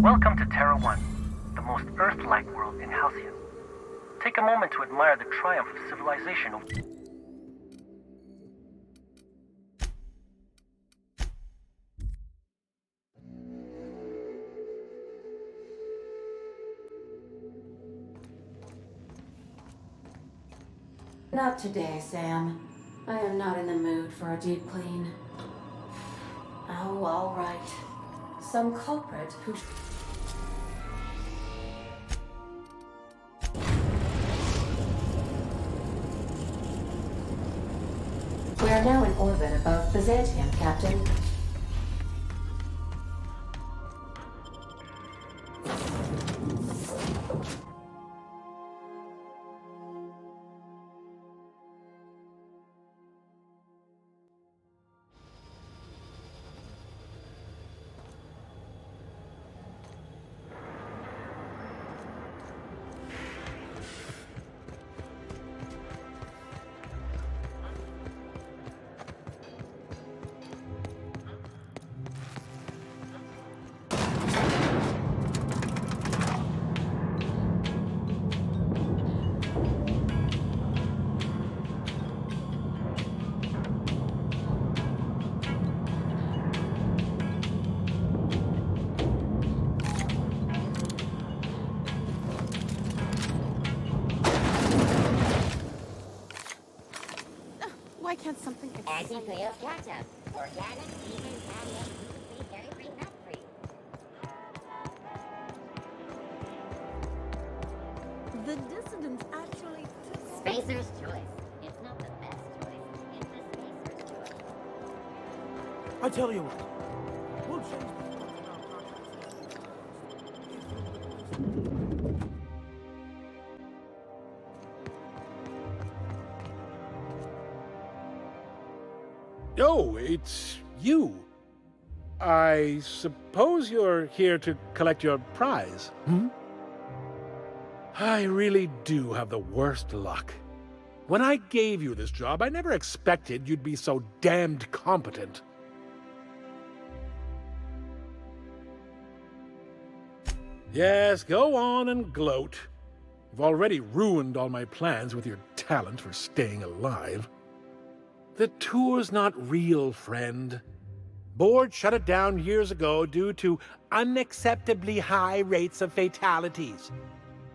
Welcome to Terra 1, the most Earth-like world in Halcyon. Take a moment to admire the triumph of civilization over... Not today, Sam. I am not in the mood for a deep clean. Oh, all right. Some culprit who... We are now in orbit above Byzantium, Captain. Why can't something... Anti-Cleo Flata. Organic, vegan, plant-based, gluten-free, dairy-free, nut-free. The dissidents actually took... Spacer's choice. It's not the best choice. It's the Spacer's choice. I tell you what. We'll change the... Oh, it's you. I suppose you're here to collect your prize, hmm? I really do have the worst luck. When I gave you this job, I never expected you'd be so damned competent. Yes, go on and gloat. You've already ruined all my plans with your talent for staying alive. The tour's not real, friend. Board shut it down years ago due to unacceptably high rates of fatalities.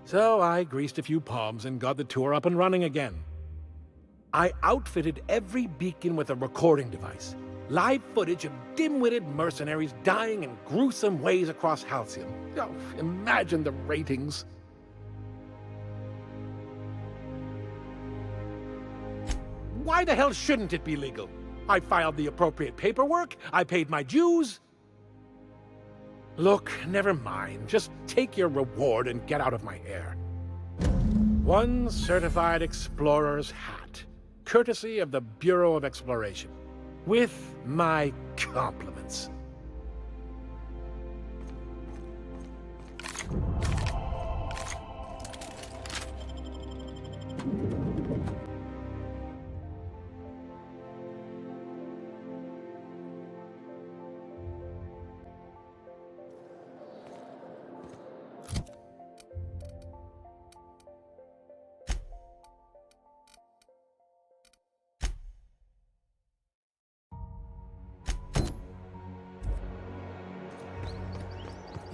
So I greased a few palms and got the tour up and running again. I outfitted every beacon with a recording device. Live footage of dim-witted mercenaries dying in gruesome ways across Halcyon. Oh, imagine the ratings. Why the hell shouldn't it be legal? I filed the appropriate paperwork, I paid my dues. Look, never mind. Just take your reward and get out of my hair. One certified explorer's hat, courtesy of the Bureau of Exploration, with my compliments.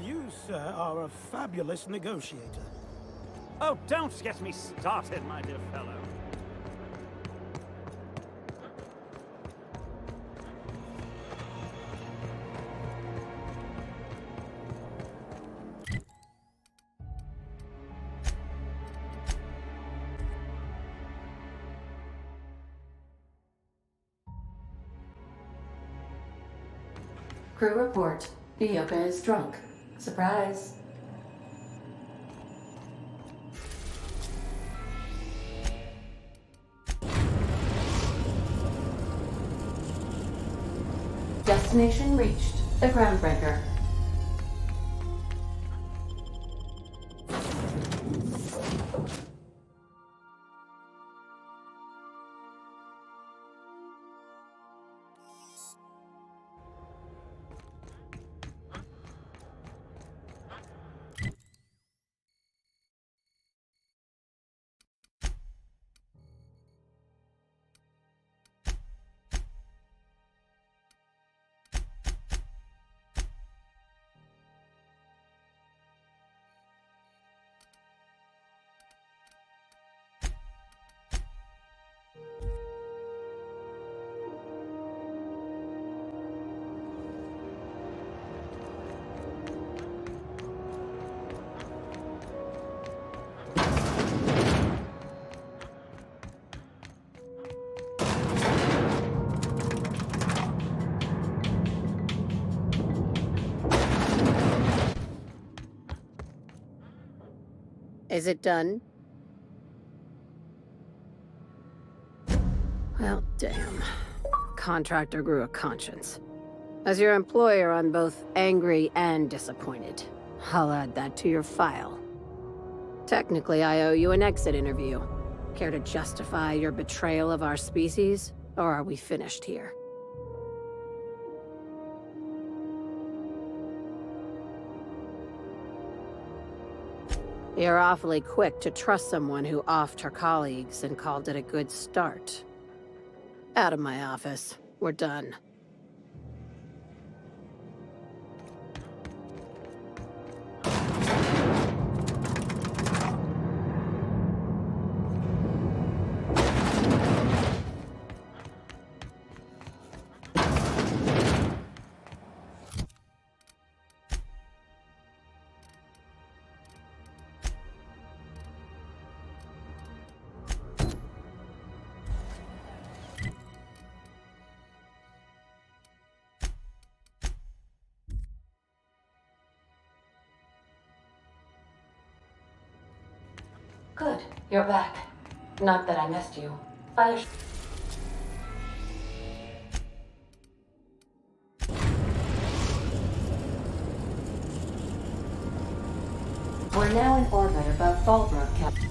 You, sir, are a fabulous negotiator. Oh, don't get me started, my dear fellow. Crew report. Ioka is drunk. Surprise. Destination reached. The Groundbreaker. Is it done? Well, damn. Contractor grew a conscience. As your employer, I'm both angry and disappointed. I'll add that to your file. Technically, I owe you an exit interview. Care to justify your betrayal of our species, or are we finished here? You're awfully quick to trust someone who offed her colleagues and called it a good start. Out of my office. We're done. Good, you're back. Not that I missed you. We're now in orbit above Fallbrook, Captain.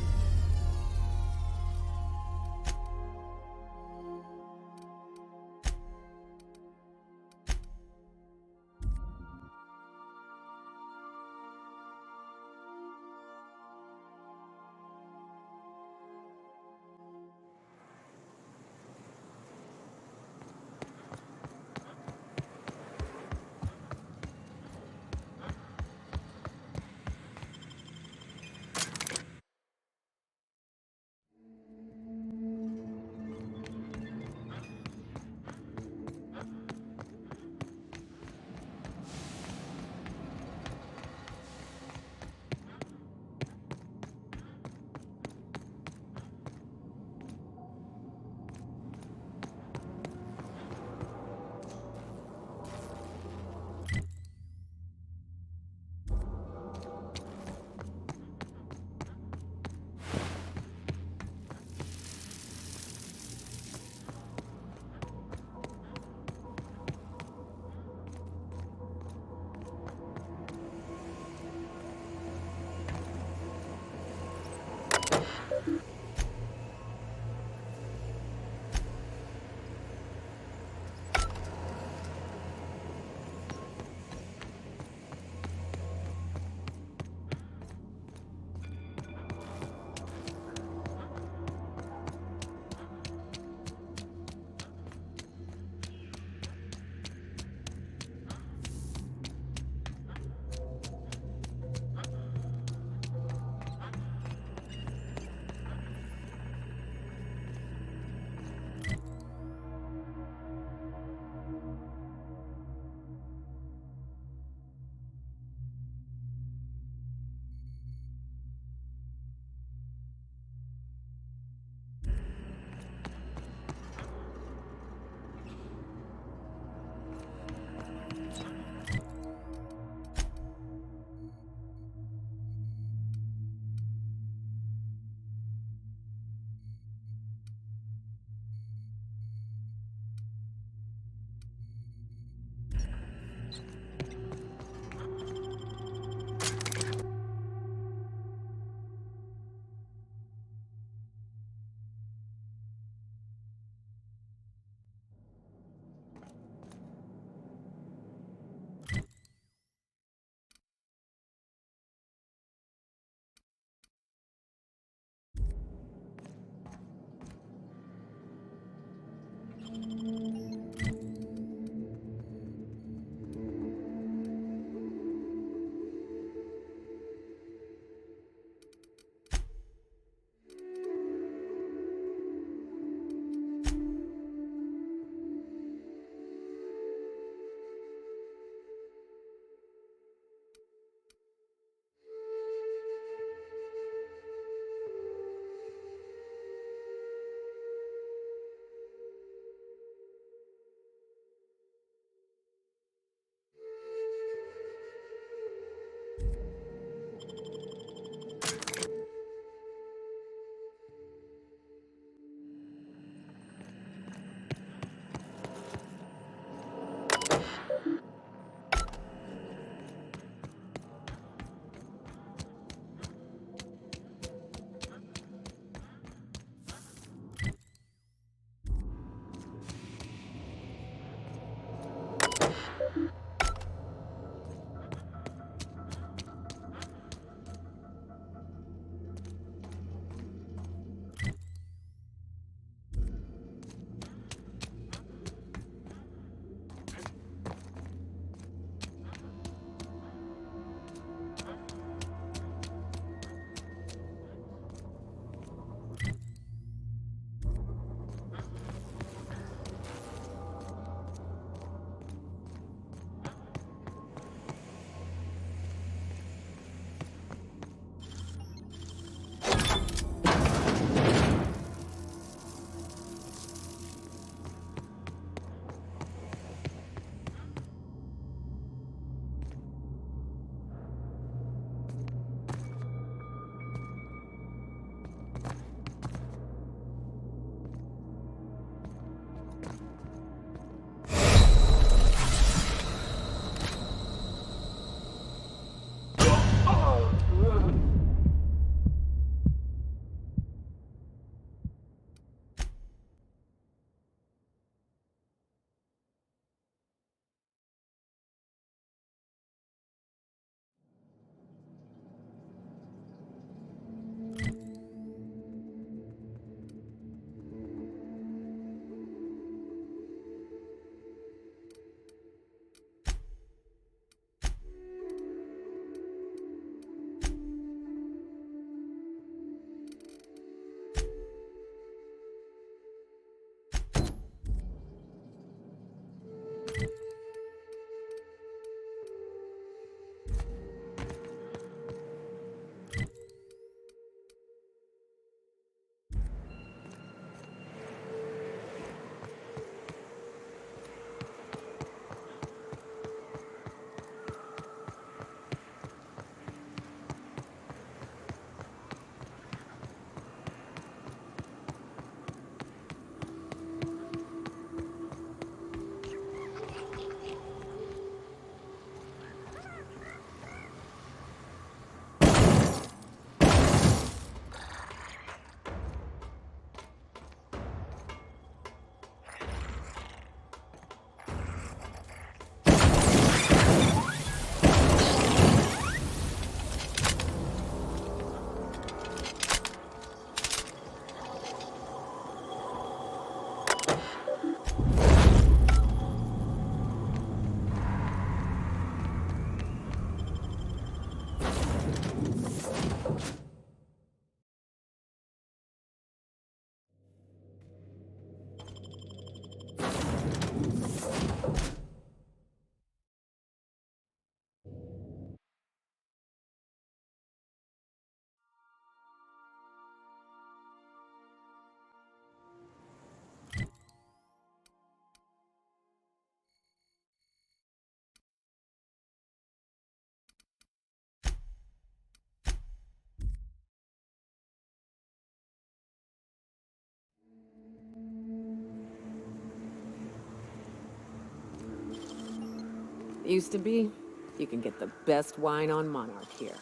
Used to be. You can get the best wine on Monarch here.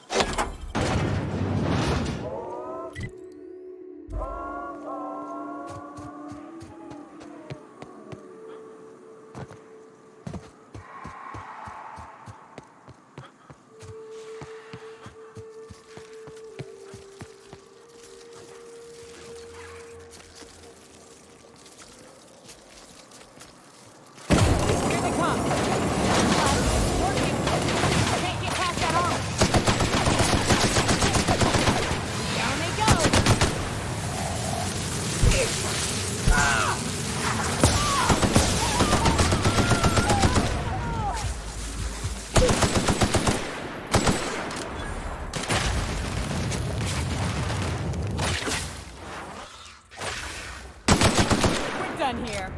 Here they come! Can't get past that arm! Down they go! We're done here.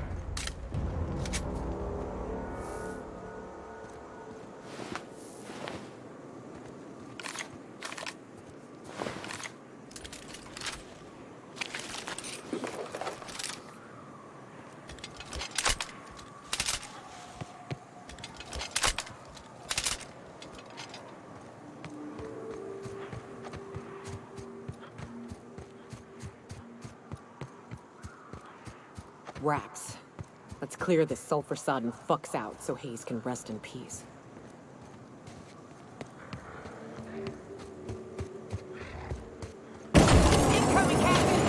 Rax. Let's clear this sulfur-sodden fucks out so Hayes can rest in peace. Incoming, Captain!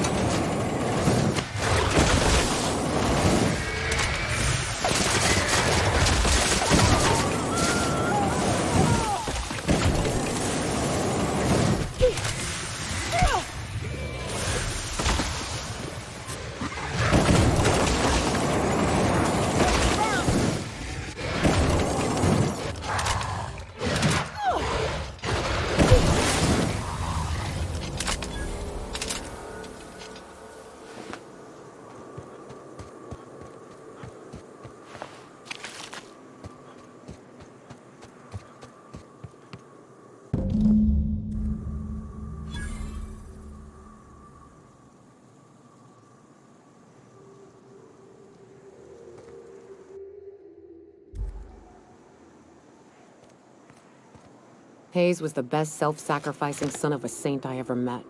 Hayes was the best self-sacrificing son of a saint I ever met.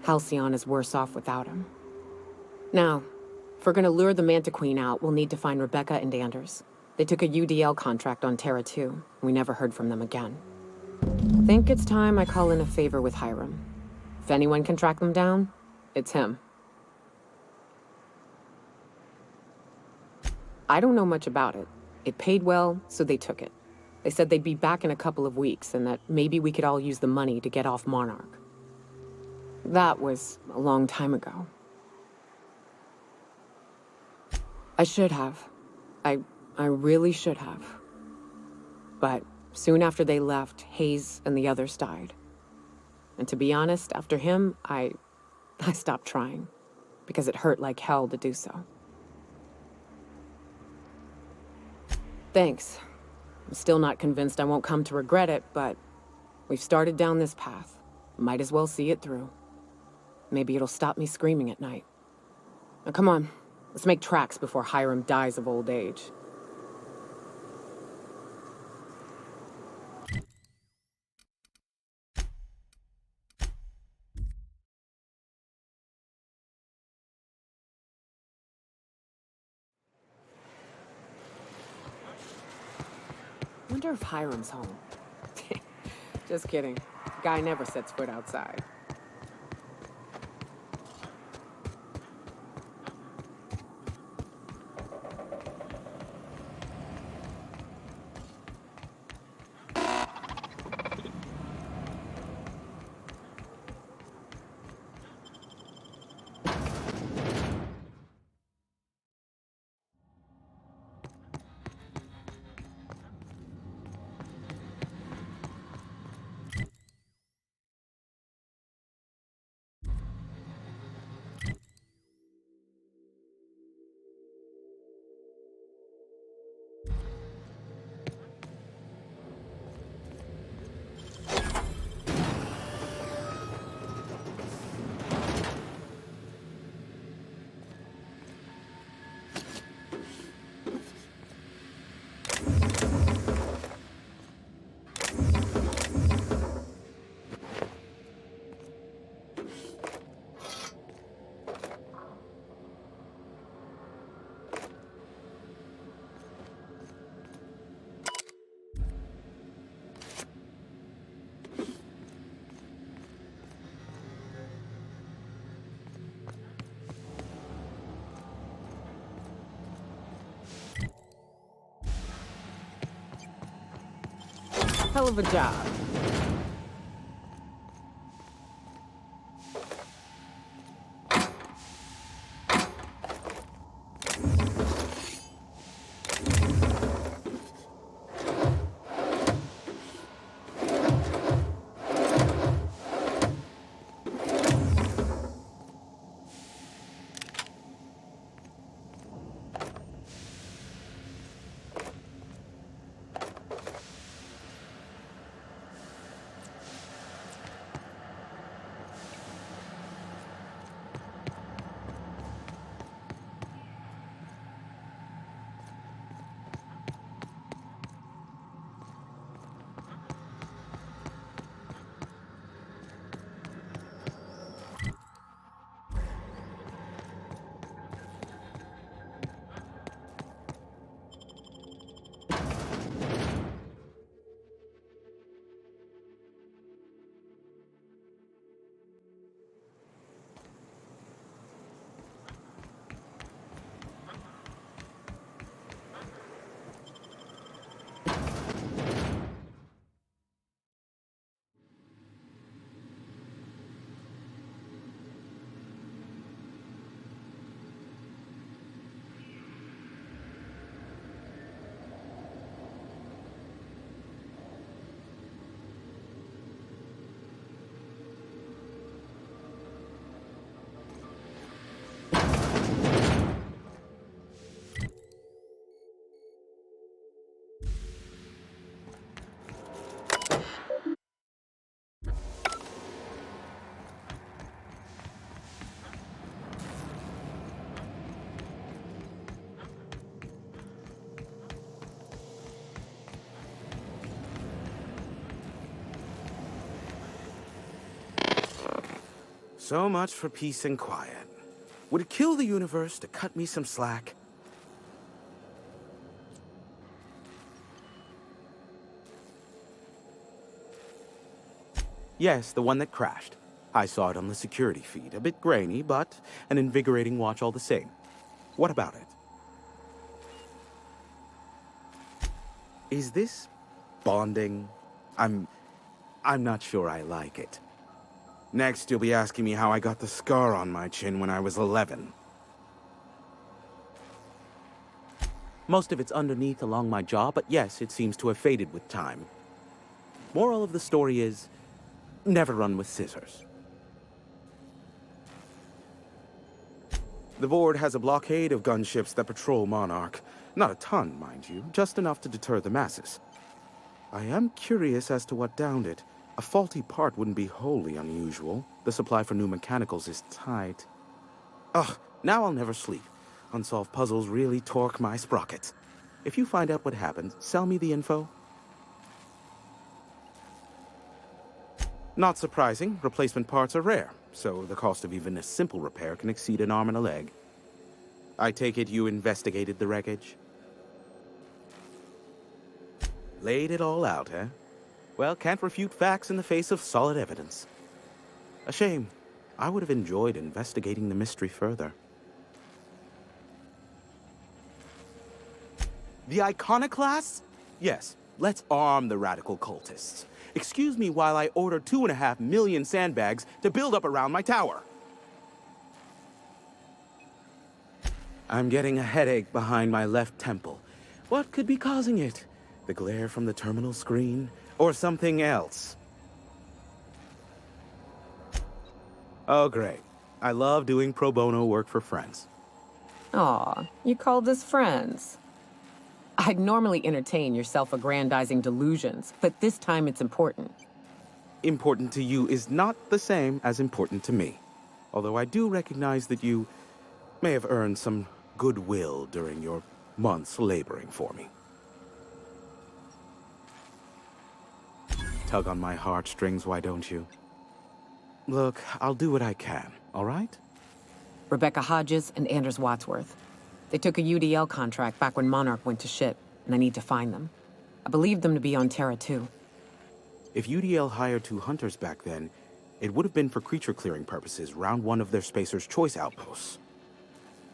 Halcyon is worse off without him. Now, if we're gonna lure the Manta Queen out, we'll need to find Rebecca and Anders. They took a UDL contract on Terra 2. We never heard from them again. Think it's time I call in a favor with Hiram. If anyone can track them down, it's him. I don't know much about it. It paid well, so they took it. They said they'd be back in a couple of weeks and that maybe we could all use the money to get off Monarch. That was a long time ago. I should have. I really should have. But soon after they left, Hayes and the others died. And to be honest, after him, I stopped trying. Because it hurt like hell to do so. Thanks. I'm still not convinced I won't come to regret it, but we've started down this path. Might as well see it through. Maybe it'll stop me screaming at night. Now come on, let's make tracks before Hiram dies of old age. Wonder if Hiram's home. Just kidding. Guy never sets foot outside. hell of a job. So much for peace and quiet. Would it kill the universe to cut me some slack? Yes, the one that crashed. I saw it on the security feed. A bit grainy, but an invigorating watch all the same. What about it? Is this bonding? I'm not sure I like it. Next, you'll be asking me how I got the scar on my chin when I was 11. Most of it's underneath along my jaw, but yes, it seems to have faded with time. Moral of the story is, never run with scissors. The board has a blockade of gunships that patrol Monarch. Not a ton, mind you, just enough to deter the masses. I am curious as to what downed it. A faulty part wouldn't be wholly unusual. The supply for new mechanicals is tight. Ugh, now I'll never sleep. Unsolved puzzles really torque my sprockets. If you find out what happened, sell me the info. Not surprising, replacement parts are rare, so the cost of even a simple repair can exceed an arm and a leg. I take it you investigated the wreckage? Laid it all out, eh? Well, can't refute facts in the face of solid evidence. A shame. I would have enjoyed investigating the mystery further. The Iconoclasts? Yes, let's arm the radical cultists. Excuse me while I order 2.5 million sandbags to build up around my tower. I'm getting a headache behind my left temple. What could be causing it? The glare from the terminal screen? Or something else? Oh, great. I love doing pro bono work for friends. Aw, you called us friends. I'd normally entertain your self-aggrandizing delusions, but this time it's important. Important to you is not the same as important to me. Although I do recognize that you may have earned some goodwill during your months laboring for me. Tug on my heartstrings, why don't you? Look, I'll do what I can, all right? Rebecca Hodges and Anders Wadsworth. They took a UDL contract back when Monarch went to shit, and I need to find them. I believe them to be on Terra 2. If UDL hired 2 hunters back then, it would have been for creature clearing purposes, round 1 of their Spacer's Choice outposts.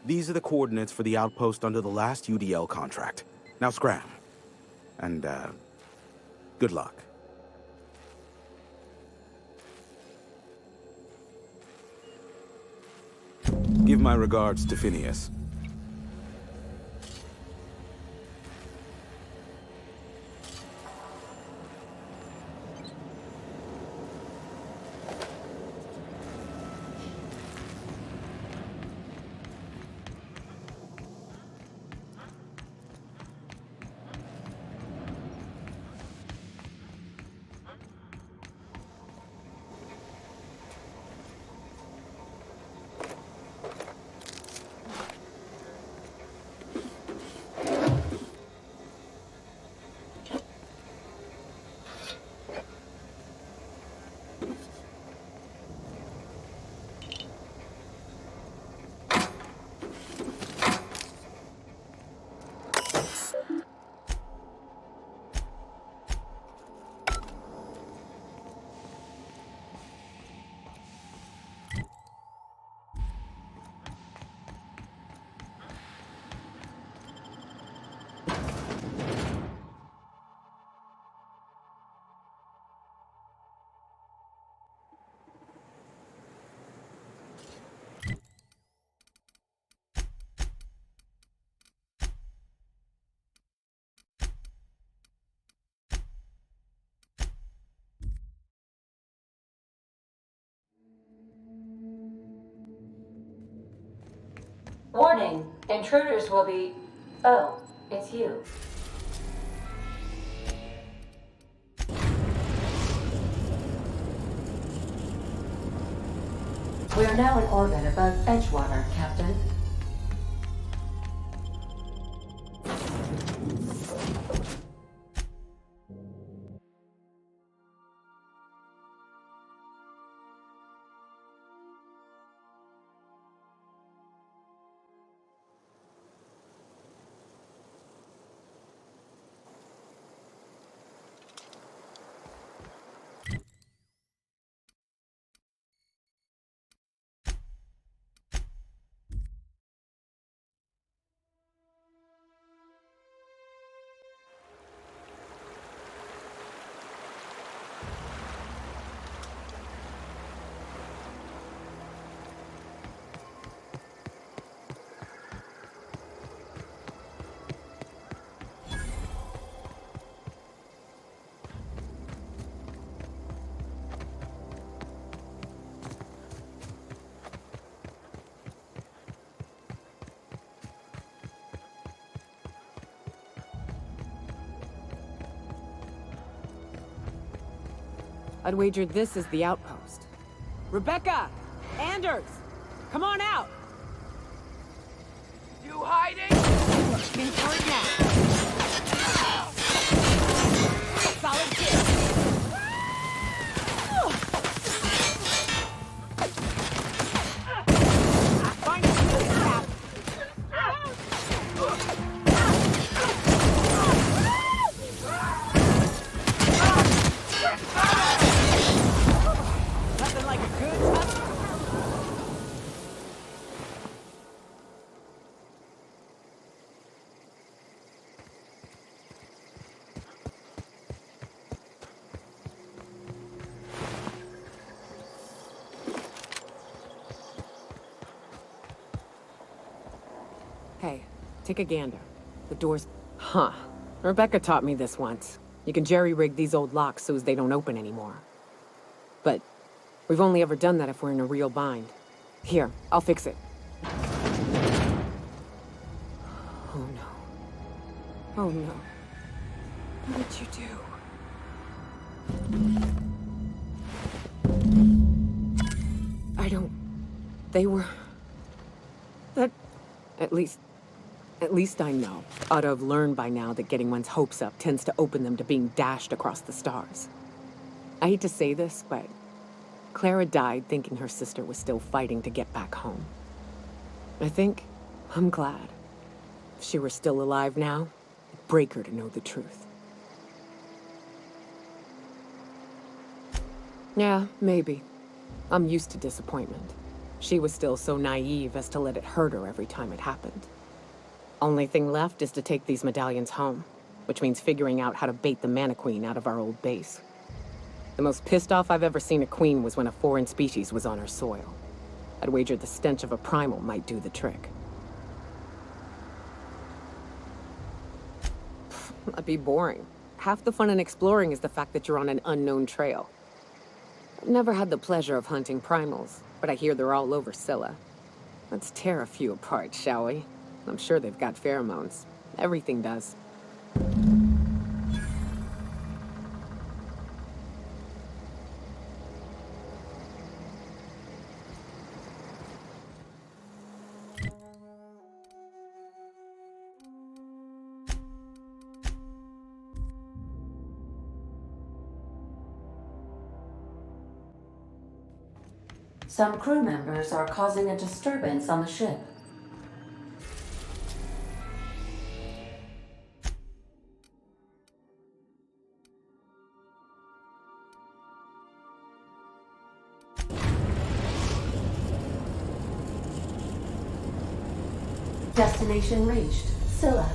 These are the coordinates for the outpost under the last UDL contract. Now scram. And, good luck. Give my regards to Phineas. Warning, intruders will be... Oh, it's you. We are now in orbit above Edgewater, Captain. I'd wager this is the outpost. Rebecca! Anders! Come on out! You hiding? Looking for it now. Solid kill. Find a good trap. Nothing like a good touch. Hey, take a gander. The door's... Huh. Rebecca taught me this once. You can jerry-rig these old locks so as they don't open anymore. But we've only ever done that if we're in a real bind. Here, I'll fix it. Oh no. Oh no. What did you do? I don't... They were... That... At least I know. Ought to have learned by now that getting one's hopes up tends to open them to being dashed across the stars. I hate to say this, but Clara died thinking her sister was still fighting to get back home. I'm glad. If she were still alive now, it'd break her to know the truth. Yeah, maybe. I'm used to disappointment. She was still so naive as to let it hurt her every time it happened. Only thing left is to take these medallions home, which means figuring out how to bait the Mantiqueen out of our old base. The most pissed off I've ever seen a queen was when a foreign species was on her soil. I'd wager the stench of a primal might do the trick. That'd be boring. Half the fun in exploring is the fact that you're on an unknown trail. I've never had the pleasure of hunting primals, but I hear they're all over Scylla. Let's tear a few apart, shall we? I'm sure they've got pheromones. Everything does. Some crew members are causing a disturbance on the ship. Destination reached. Scylla.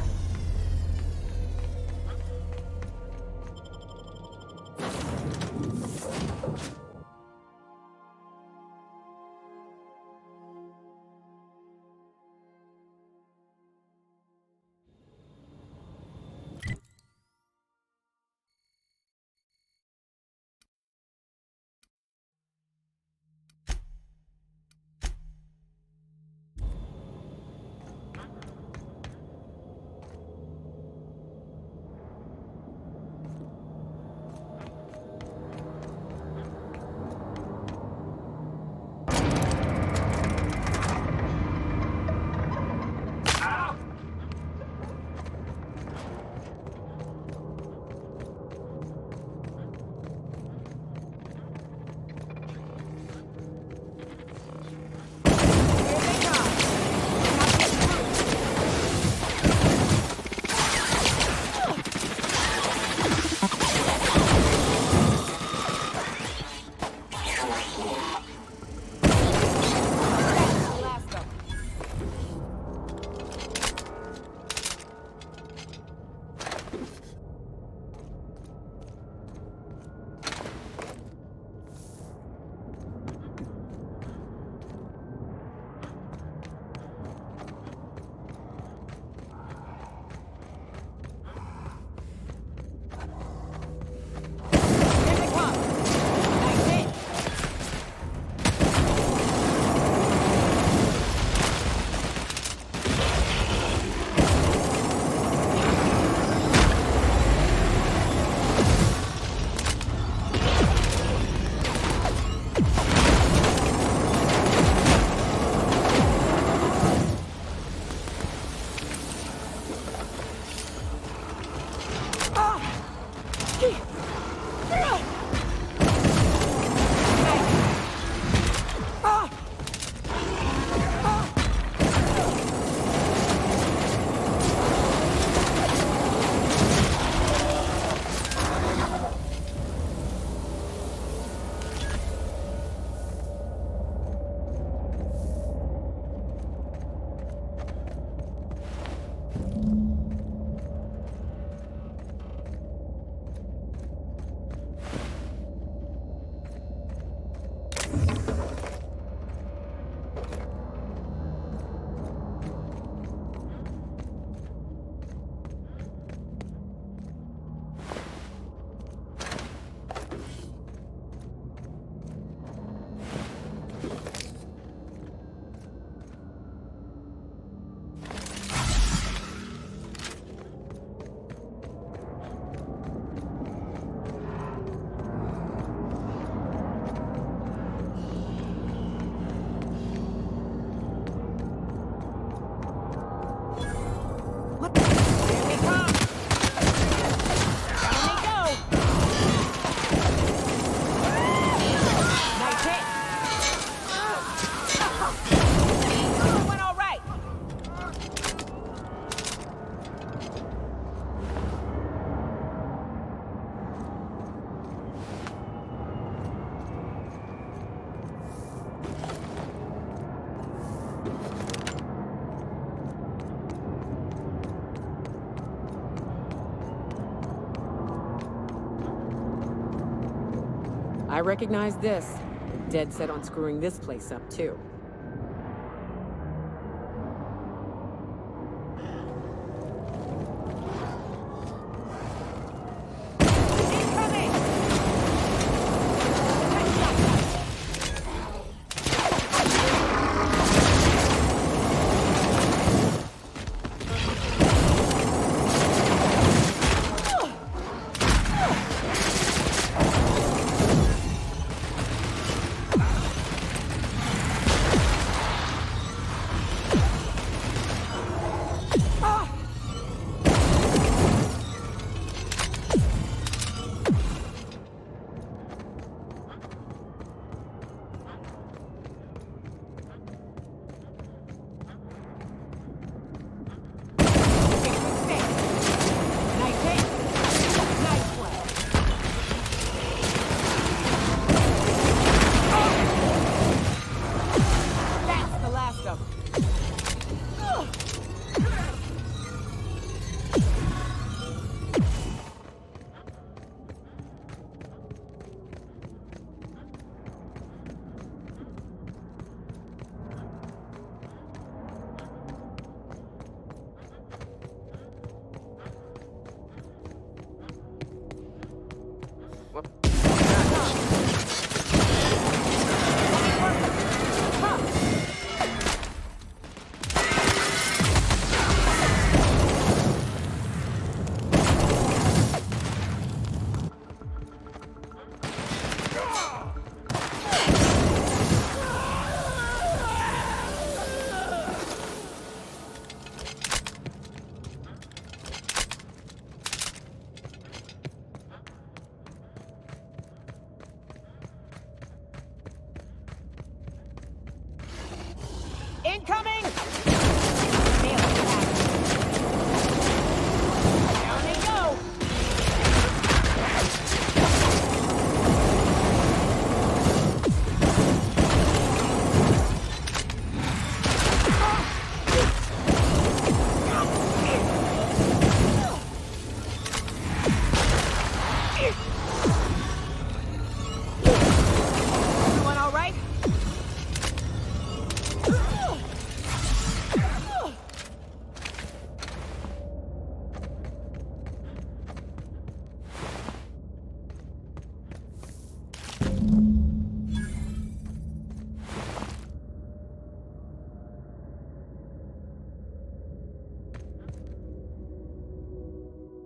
I recognize this. Dead set on screwing this place up, too.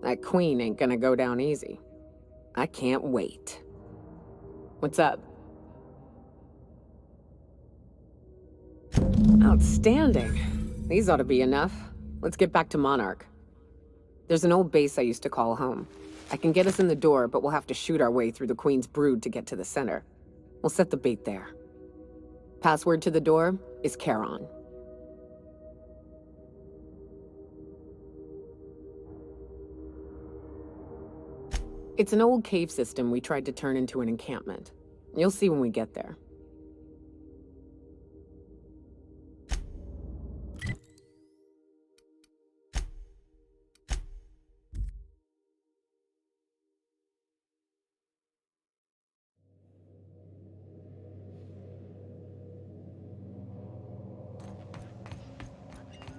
That queen ain't gonna go down easy. I can't wait. What's up? Outstanding. These ought to be enough. Let's get back to Monarch. There's an old base I used to call home. I can get us in the door, but we'll have to shoot our way through the Queen's brood to get to the center. We'll set the bait there. Password to the door is Charon. It's an old cave system we tried to turn into an encampment. You'll see when we get there.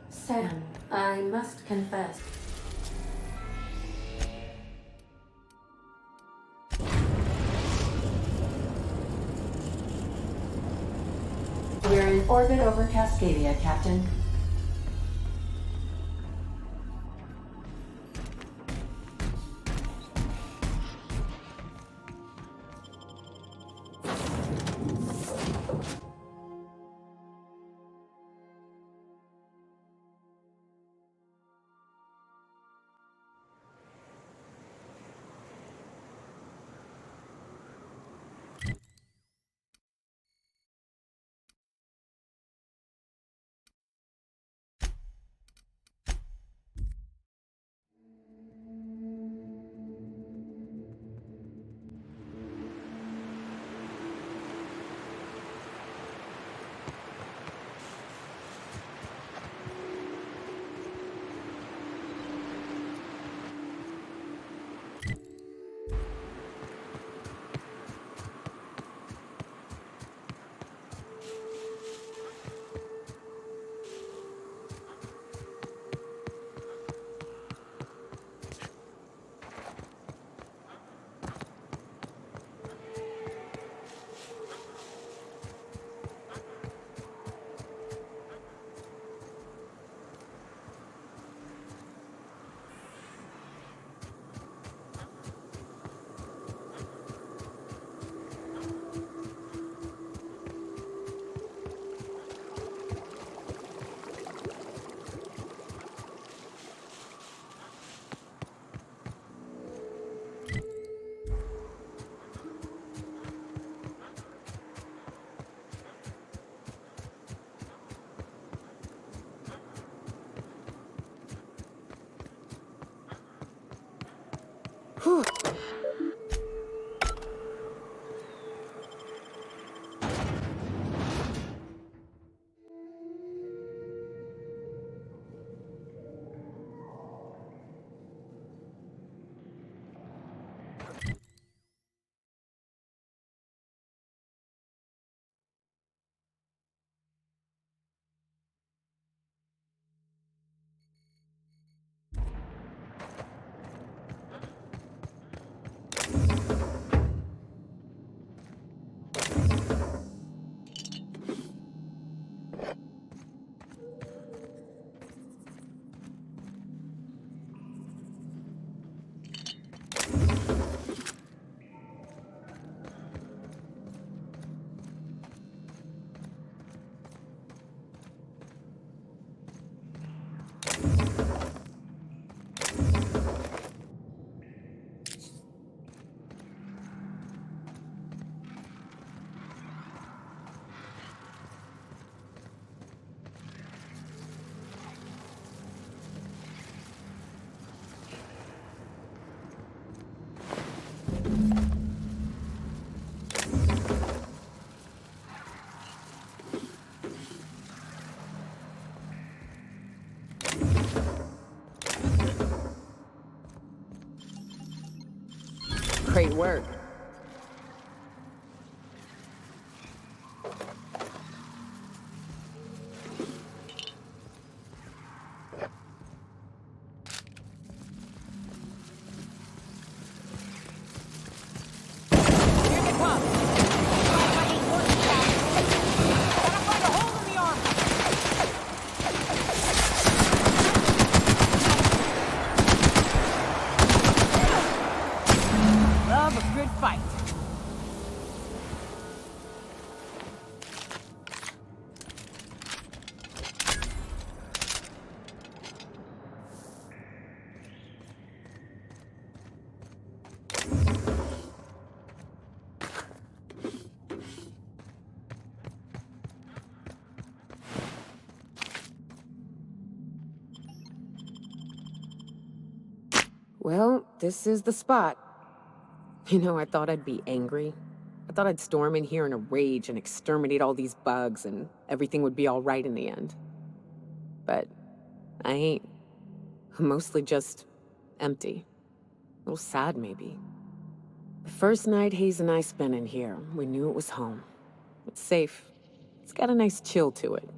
Sam, I must confess. We're in orbit over Cascadia, Captain. Great work. Well, this is the spot. You know, I thought I'd be angry. I thought I'd storm in here in a rage and exterminate all these bugs and everything would be all right in the end. But I ain't. I'm mostly just empty. A little sad, maybe. The first night Hayes and I spent in here, we knew it was home. It's safe. It's got a nice chill to it.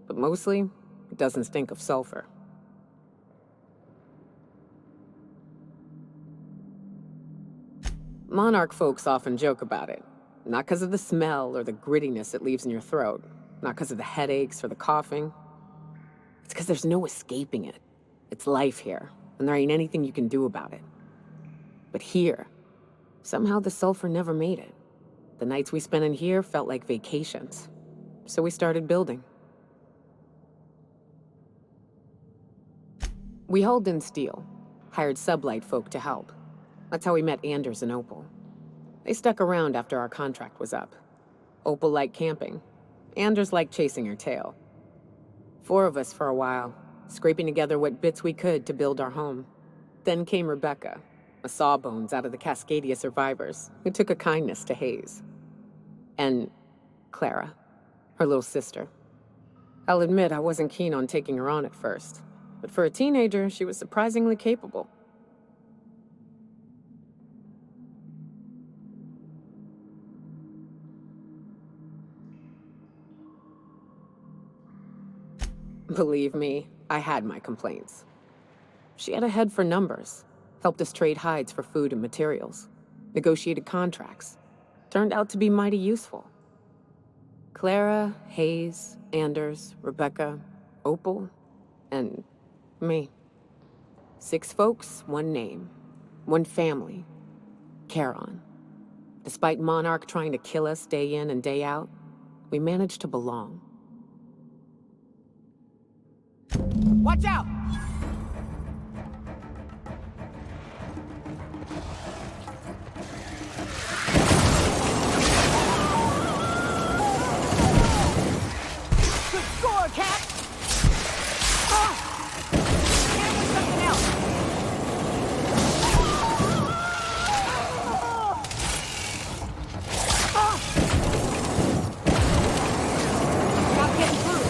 But mostly, it doesn't stink of sulfur. Monarch folks often joke about it. Not because of the smell or the grittiness it leaves in your throat. Not because of the headaches or the coughing. It's because there's no escaping it. It's life here, and there ain't anything you can do about it. But here, somehow the sulfur never made it. The nights we spent in here felt like vacations. So we started building. We hauled in steel, hired sublight folk to help. That's how we met Anders and Opal. They stuck around after our contract was up. Opal liked camping. Anders liked chasing her tail. 4 of us for a while, scraping together what bits we could to build our home. Then came Rebecca, a sawbones out of the Cascadia survivors, who took a kindness to Hayes. And Clara, her little sister. I'll admit I wasn't keen on taking her on at first, but for a teenager, she was surprisingly capable. Believe me, I had my complaints. She had a head for numbers, helped us trade hides for food and materials, negotiated contracts. Turned out to be mighty useful. Clara, Hayes, Anders, Rebecca, Opal, and me. 6 folks, 1 name, 1 family, Charon. Despite Monarch trying to kill us day in and day out, we managed to belong. Watch out! Good score, Cap! Something else! Stop getting through.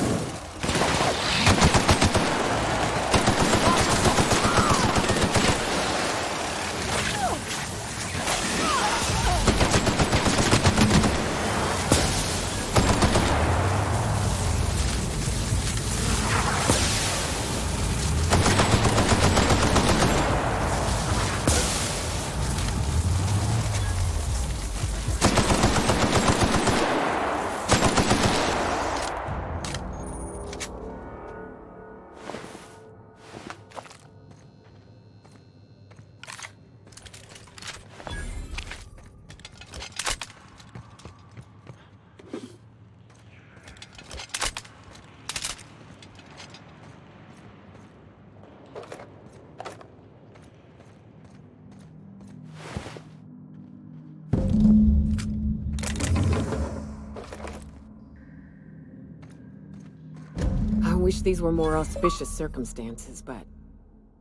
I wish these were more auspicious circumstances, but at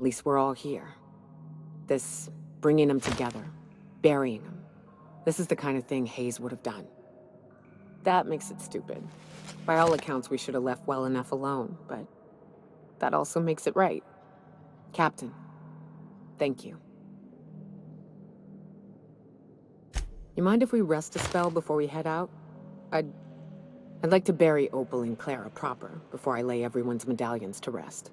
least we're all here. This bringing them together, burying them. This is the kind of thing Hayes would have done. That makes it stupid. By all accounts, we should have left well enough alone, but that also makes it right. Captain, thank you. You mind if we rest a spell before we head out? I'd like to bury Opal and Clara proper before I lay everyone's medallions to rest.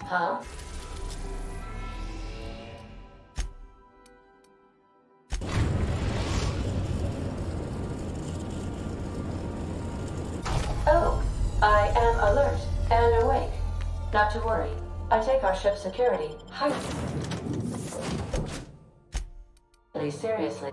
Huh? Oh, I am alert and awake. Not to worry. I take our ship's security highly seriously.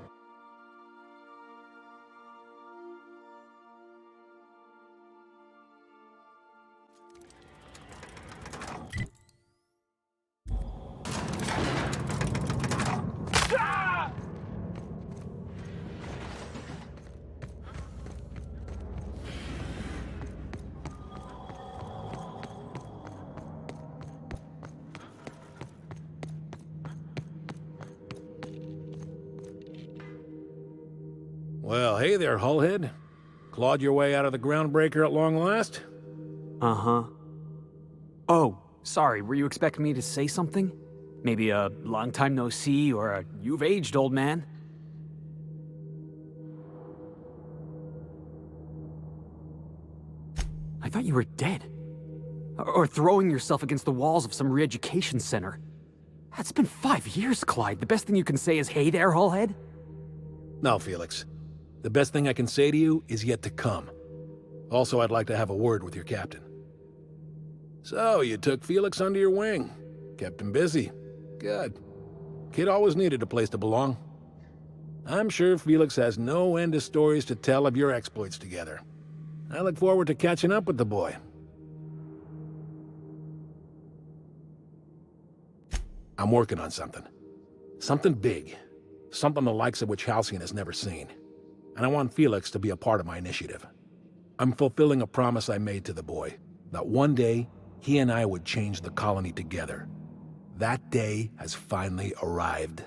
Well, hey there, Hullhead. Clawed your way out of the groundbreaker at long last? Uh-huh. Oh, sorry, were you expecting me to say something? Maybe a long time no see, or a you've aged, old man? I thought you were dead. Or throwing yourself against the walls of some re-education center. It's been 5 years, Clyde. The best thing you can say is, hey there, Hullhead? No, Felix. The best thing I can say to you is yet to come. Also, I'd like to have a word with your captain. So, you took Felix under your wing. Kept him busy. Good. Kid always needed a place to belong. I'm sure Felix has no end of stories to tell of your exploits together. I look forward to catching up with the boy. I'm working on something. Something big. Something the likes of which Halcyon has never seen. And I want Felix to be a part of my initiative. I'm fulfilling a promise I made to the boy, that one day, he and I would change the colony together. That day has finally arrived.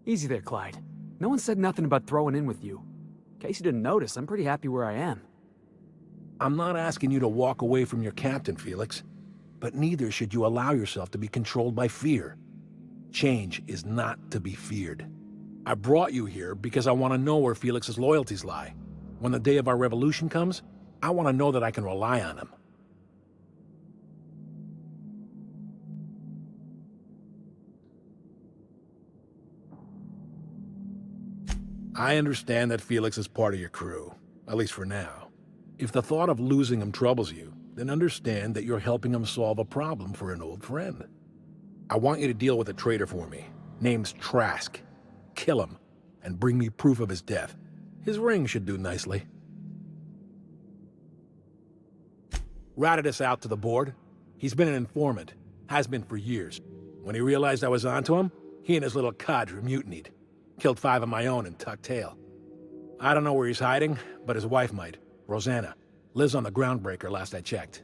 Easy there, Clyde. No one said nothing about throwing in with you. In case you didn't notice, I'm pretty happy where I am. I'm not asking you to walk away from your captain, Felix. But neither should you allow yourself to be controlled by fear. Change is not to be feared. I brought you here because I want to know where Felix's loyalties lie. When the day of our revolution comes, I want to know that I can rely on him. I understand that Felix is part of your crew, at least for now. If the thought of losing him troubles you, then understand that you're helping him solve a problem for an old friend. I want you to deal with a traitor for me. Name's Trask. Kill him, and bring me proof of his death. His ring should do nicely. Ratted us out to the board. He's been an informant. Has been for years. When he realized I was onto him, he and his little cadre mutinied. Killed 5 of my own and tucked tail. I don't know where he's hiding, but his wife might. Rosanna. Lives on the groundbreaker last I checked.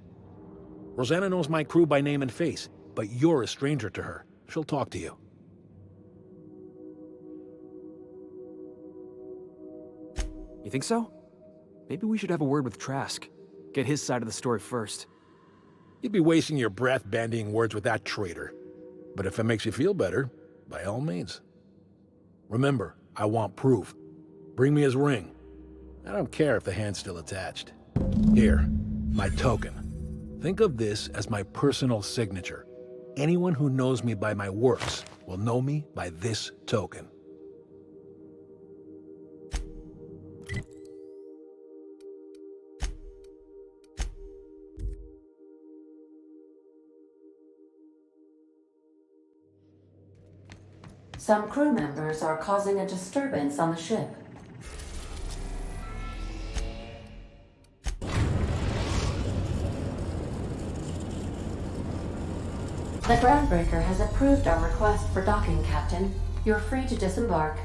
Rosanna knows my crew by name and face, but you're a stranger to her. She'll talk to you. You think so? Maybe we should have a word with Trask. Get his side of the story first. You'd be wasting your breath bandying words with that traitor. But if it makes you feel better, by all means. Remember, I want proof. Bring me his ring. I don't care if the hand's still attached. Here, my token. Think of this as my personal signature. Anyone who knows me by my works will know me by this token. Some crew members are causing a disturbance on the ship. The groundbreaker has approved our request for docking, Captain. You're free to disembark.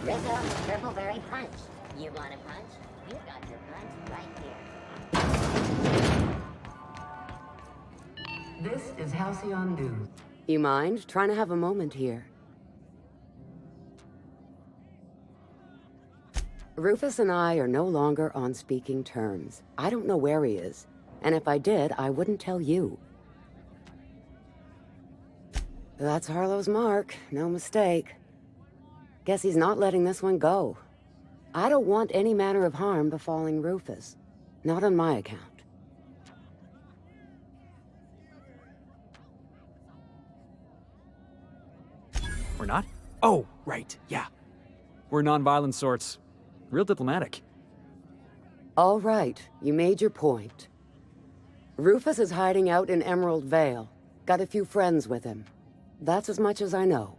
Rizzo, Purpleberry Punch. You want a punch? You've got your punch right here. This is Halcyon News. You mind trying to have a moment here? Rufus and I are no longer on speaking terms. I don't know where he is, and if I did, I wouldn't tell you. That's Harlow's mark, no mistake. Guess he's not letting this one go. I don't want any manner of harm befalling Rufus. Not on my account. We're not? Oh, right, yeah. We're non-violent sorts. Real diplomatic. All right, you made your point. Rufus is hiding out in Emerald Vale. Got a few friends with him. That's as much as I know.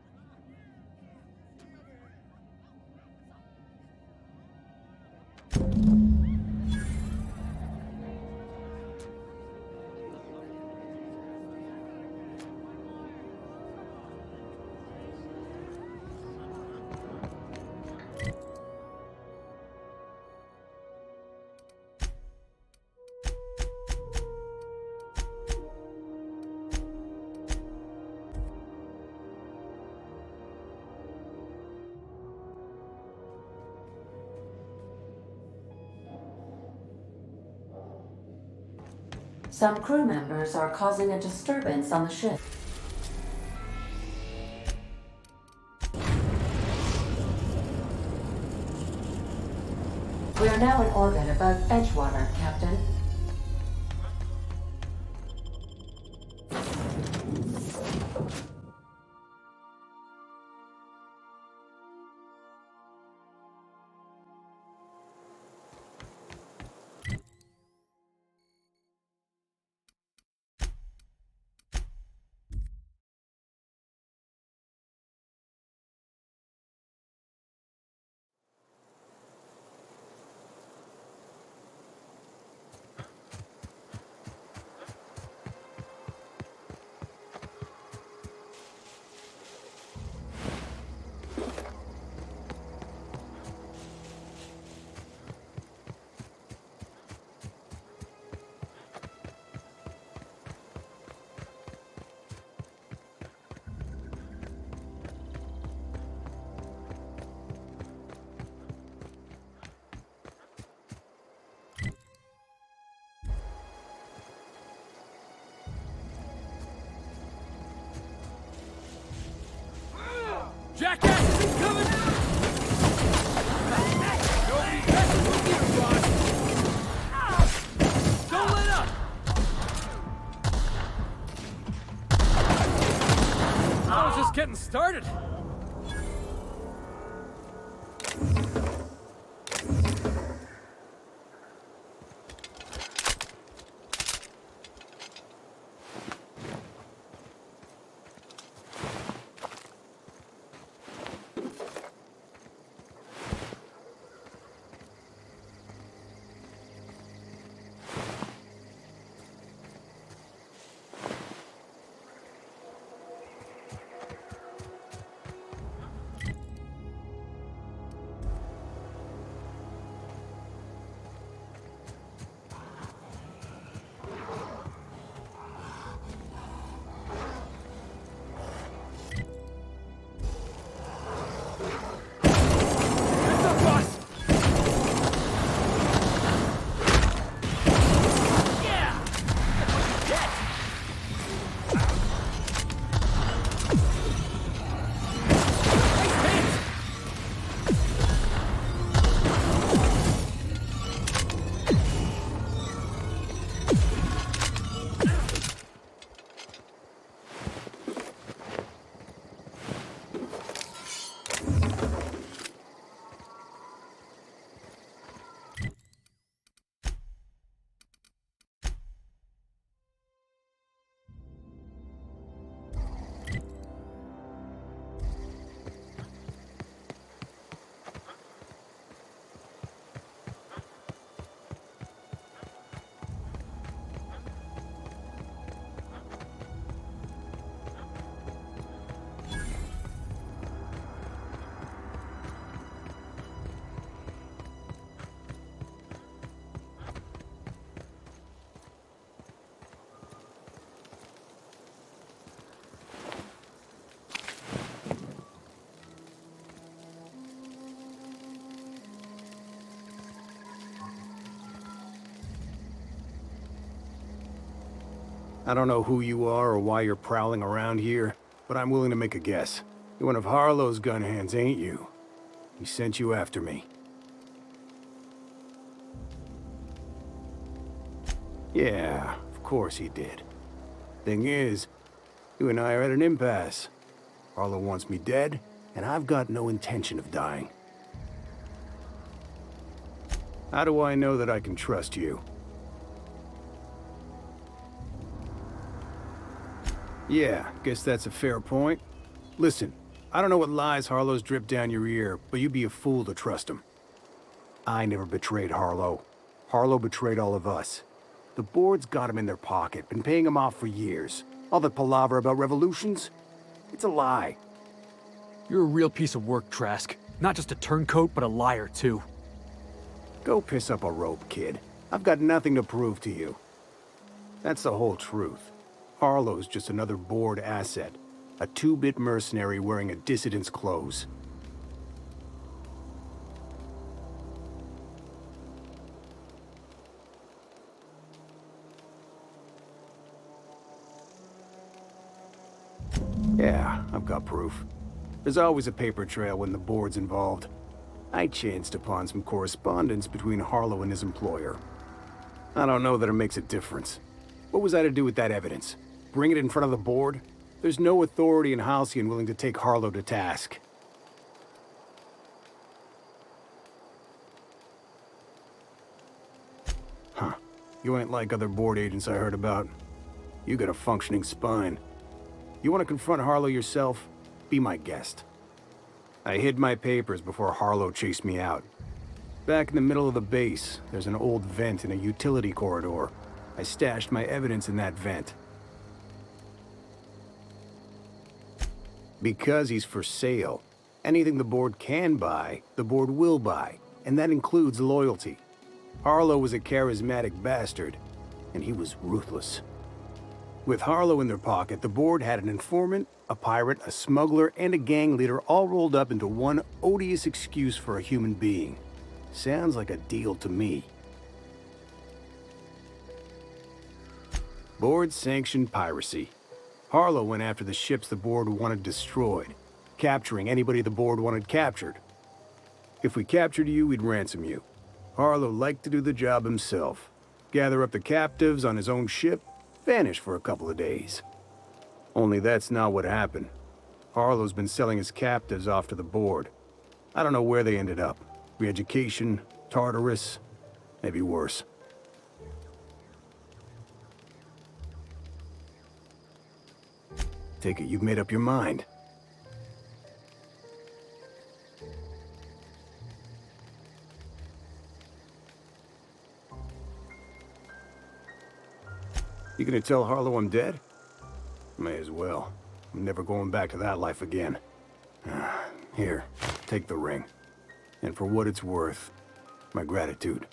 Some crew members are causing a disturbance on the ship. We are now in orbit above Edgewater, Captain. I don't know who you are or why you're prowling around here, but I'm willing to make a guess. You're one of Harlow's gun hands, ain't you? He sent you after me. Yeah, of course he did. Thing is, you and I are at an impasse. Harlow wants me dead, and I've got no intention of dying. How do I know that I can trust you? Yeah, guess that's a fair point. Listen, I don't know what lies Harlow's dripped down your ear, but you'd be a fool to trust him. I never betrayed Harlow. Harlow betrayed all of us. The board's got him in their pocket, been paying him off for years. All that palaver about revolutions? It's a lie. You're a real piece of work, Trask. Not just a turncoat, but a liar, too. Go piss up a rope, kid. I've got nothing to prove to you. That's the whole truth. Harlow's just another board asset. A two-bit mercenary wearing a dissident's clothes. Yeah, I've got proof. There's always a paper trail when the board's involved. I chanced upon some correspondence between Harlow and his employer. I don't know that it makes a difference. What was I to do with that evidence? Bring it in front of the board? There's no authority in Halcyon willing to take Harlow to task. Huh. You ain't like other board agents I heard about. You got a functioning spine. You want to confront Harlow yourself? Be my guest. I hid my papers before Harlow chased me out. Back in the middle of the base, there's an old vent in a utility corridor. I stashed my evidence in that vent. Because he's for sale. Anything the board can buy, the board will buy, and that includes loyalty. Harlow was a charismatic bastard, and he was ruthless. With Harlow in their pocket, the board had an informant, a pirate, a smuggler, and a gang leader all rolled up into one odious excuse for a human being. Sounds like a deal to me. Board-sanctioned piracy. Harlow went after the ships the board wanted destroyed, capturing anybody the board wanted captured. If we captured you, we'd ransom you. Harlow liked to do the job himself. Gather up the captives on his own ship, vanish for a couple of days. Only that's not what happened. Harlow's been selling his captives off to the board. I don't know where they ended up. Re-education, Tartarus, maybe worse. Take it you've made up your mind. You gonna tell Harlow I'm dead? May as well. I'm never going back to that life again. Here, take the ring. And for what it's worth, my gratitude.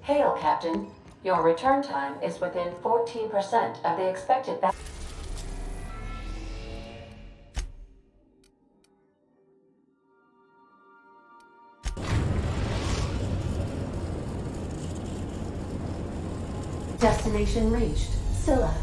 Hail, Captain. Your return time is within 14% of the expected value. Destination reached. Scylla.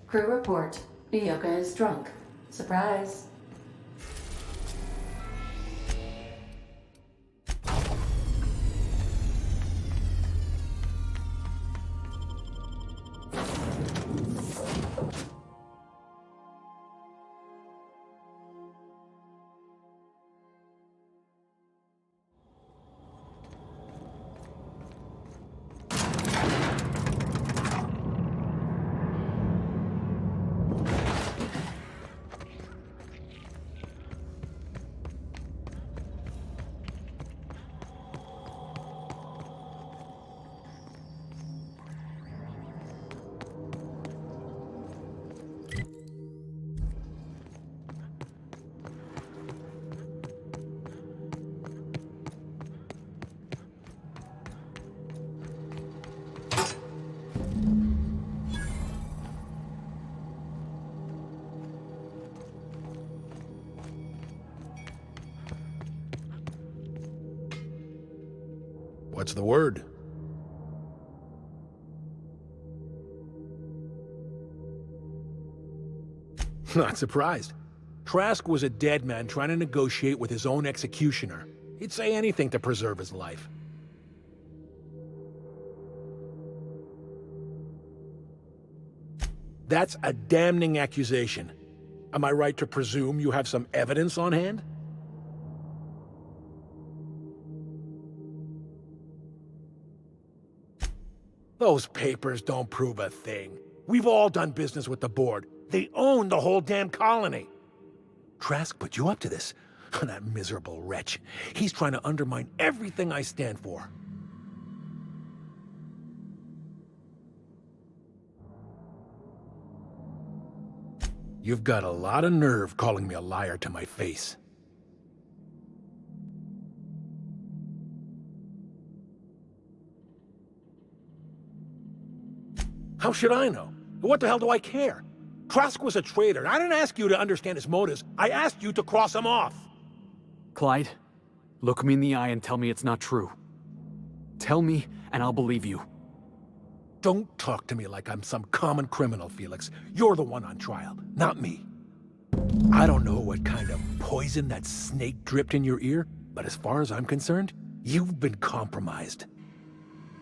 Crew report. Ioka is drunk. Surprise. What's the word? Not surprised. Trask was a dead man trying to negotiate with his own executioner. He'd say anything to preserve his life. That's a damning accusation. Am I right to presume you have some evidence on hand? Those papers don't prove a thing. We've all done business with the board. They own the whole damn colony. Trask put you up to this. That miserable wretch. He's trying to undermine everything I stand for. You've got a lot of nerve calling me a liar to my face. How should I know? What the hell do I care? Trask was a traitor, and I didn't ask you to understand his motives. I asked you to cross him off. Clyde, look me in the eye and tell me it's not true. Tell me, and I'll believe you. Don't talk to me like I'm some common criminal, Felix. You're the one on trial, not me. I don't know what kind of poison that snake dripped in your ear, but as far as I'm concerned, you've been compromised.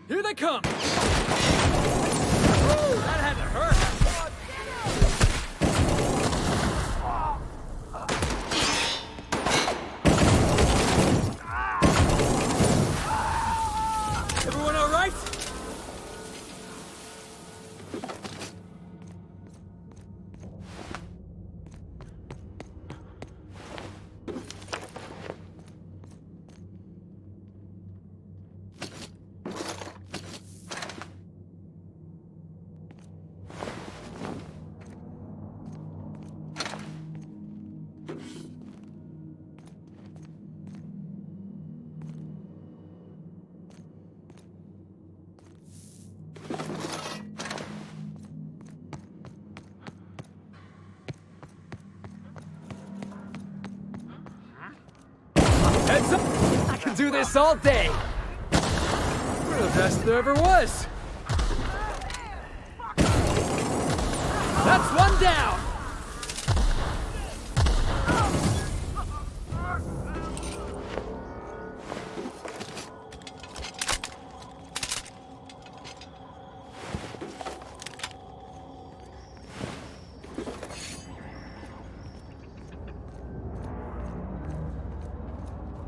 Here they come! Ooh, that had to hurt! Everyone all right? Heads up! I can do this all day! We're the best there ever was! That's one down!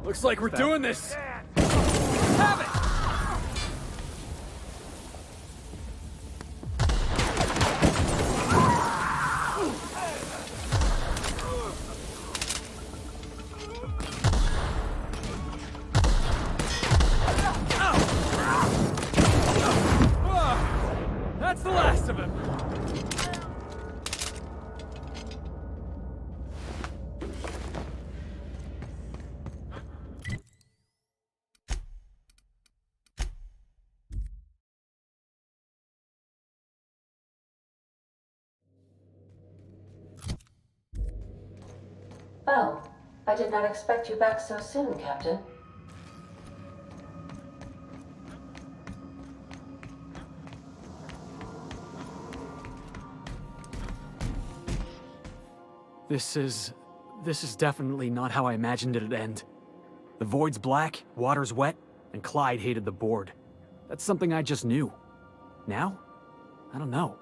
Looks like we're doing this! Have it! That's the last of him! Well, I did not expect you back so soon, Captain. This is definitely not how I imagined it'd end. The void's black, water's wet, and Clyde hated the board. That's something I just knew. Now? I don't know.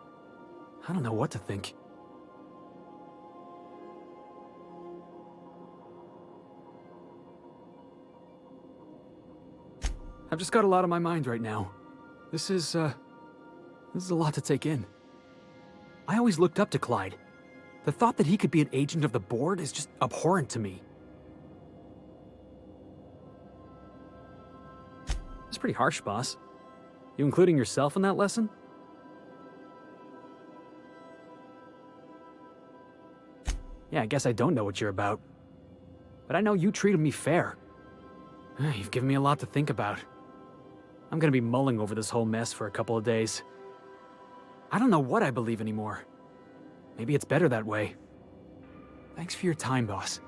I don't know what to think. I've just got a lot on my mind right now. This is a lot to take in. I always looked up to Clyde. The thought that he could be an agent of the board is just abhorrent to me. It's pretty harsh, boss. You including yourself in that lesson? Yeah, I guess I don't know what you're about. But I know you treated me fair. You've given me a lot to think about. I'm gonna be mulling over this whole mess for a couple of days. I don't know what I believe anymore. Maybe it's better that way. Thanks for your time, boss.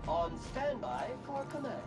On standby for command.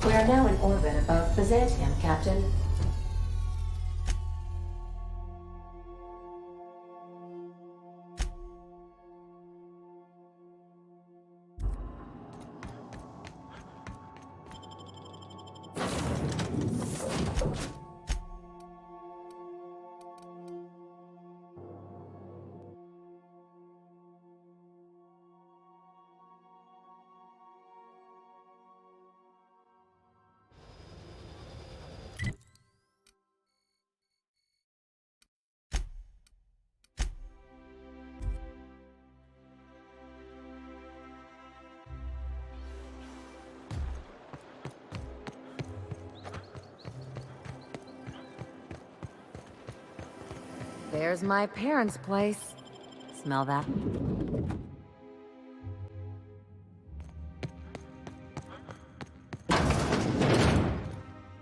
We are now in orbit above Byzantium, Captain. There's my parents' place. Smell that?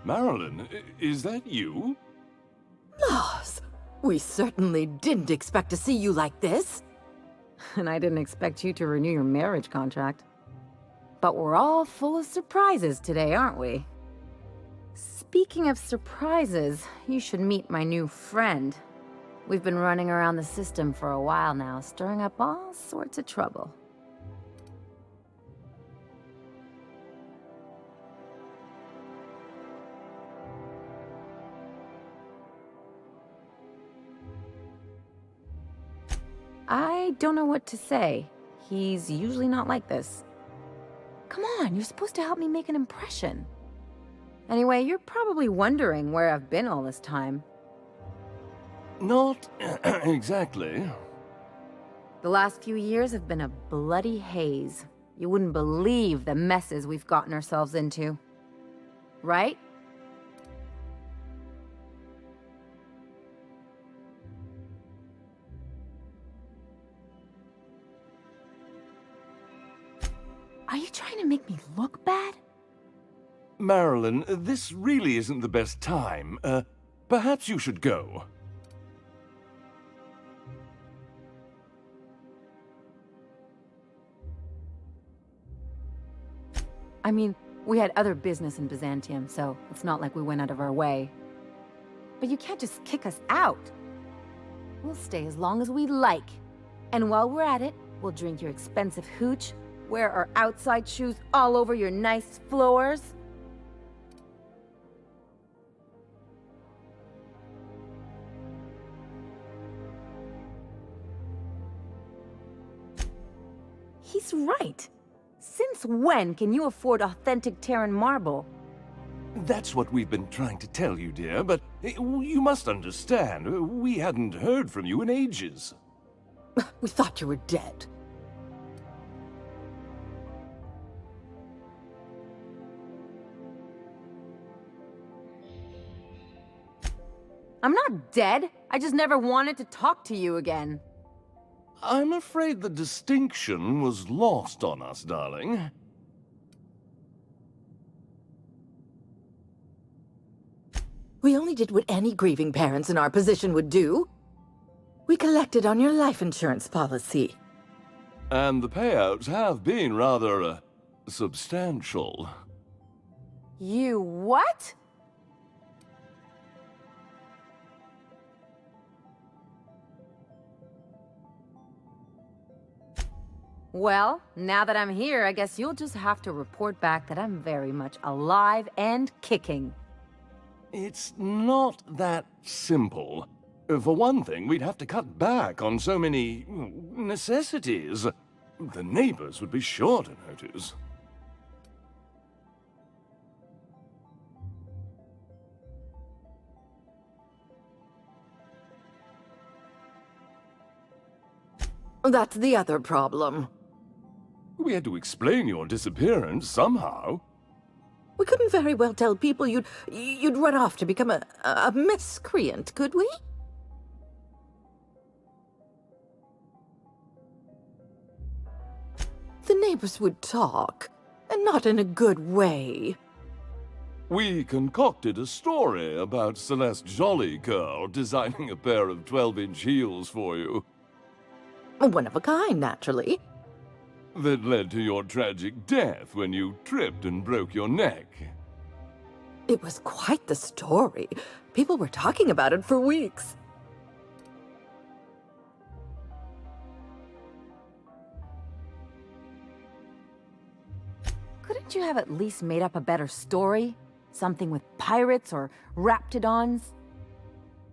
Marilyn, is that you? Lars, we certainly didn't expect to see you like this. And I didn't expect you to renew your marriage contract. But we're all full of surprises today, aren't we? Speaking of surprises, you should meet my new friend. We've been running around the system for a while now, stirring up all sorts of trouble. I don't know what to say. He's usually not like this. Come on, you're supposed to help me make an impression. Anyway, you're probably wondering where I've been all this time. Not exactly. The last few years have been a bloody haze. You wouldn't believe the messes we've gotten ourselves into. Right? Are you trying to make me look bad? Marilyn, this really isn't the best time. Perhaps you should go. I mean, we had other business in Byzantium, so it's not like we went out of our way. But you can't just kick us out. We'll stay as long as we like. And while we're at it, we'll drink your expensive hooch, wear our outside shoes all over your nice floors. He's right. Since when can you afford authentic Terran marble? That's what we've been trying to tell you, dear, but you must understand, we hadn't heard from you in ages. We thought you were dead. I'm not dead. I just never wanted to talk to you again. I'm afraid the distinction was lost on us, darling. We only did what any grieving parents in our position would do. We collected on your life insurance policy. And the payouts have been rather, substantial. You what? Well, now that I'm here, I guess you'll just have to report back that I'm very much alive and kicking. It's not that simple. For one thing, we'd have to cut back on so many necessities. The neighbors would be sure to notice. That's the other problem. We had to explain your disappearance somehow. We couldn't very well tell people you'd run off to become a miscreant, could we? The neighbors would talk, and not in a good way. We concocted a story about Celeste Jollycurl designing a pair of 12-inch heels for you. One of a kind, naturally. That led to your tragic death when you tripped and broke your neck. It was quite the story. People were talking about it for weeks. Couldn't you have at least made up a better story? Something with pirates or raptidons?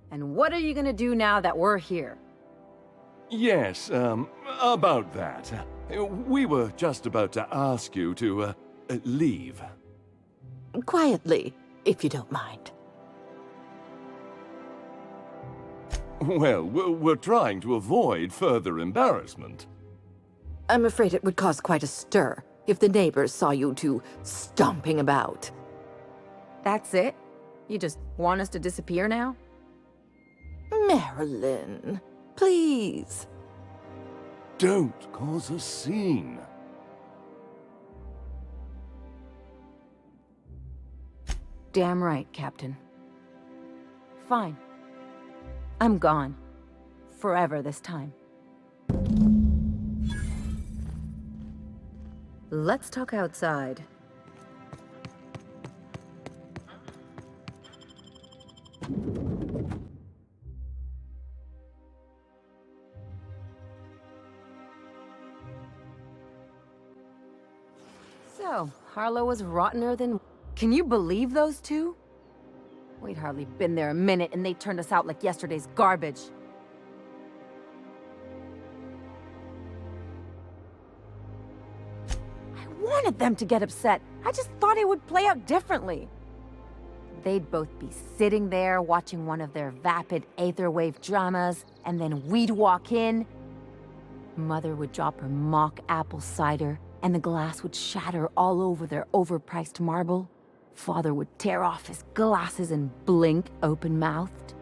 And what are you gonna do now that we're here? Yes, about that. We were just about to ask you to, leave. Quietly, if you don't mind. Well, we're trying to avoid further embarrassment. I'm afraid it would cause quite a stir if the neighbors saw you two stomping about. That's it? You just want us to disappear now? Marilyn, please. Don't cause a scene. Damn right, Captain. Fine. I'm gone. Forever this time. Let's talk outside. So, Harlow was rottener than... Can you believe those two? We'd hardly been there a minute and they turned us out like yesterday's garbage. I wanted them to get upset. I just thought it would play out differently. They'd both be sitting there watching one of their vapid aetherwave dramas, and then we'd walk in. Mother would drop her mock apple cider, and the glass would shatter all over their overpriced marble. Father would tear off his glasses and blink open-mouthed.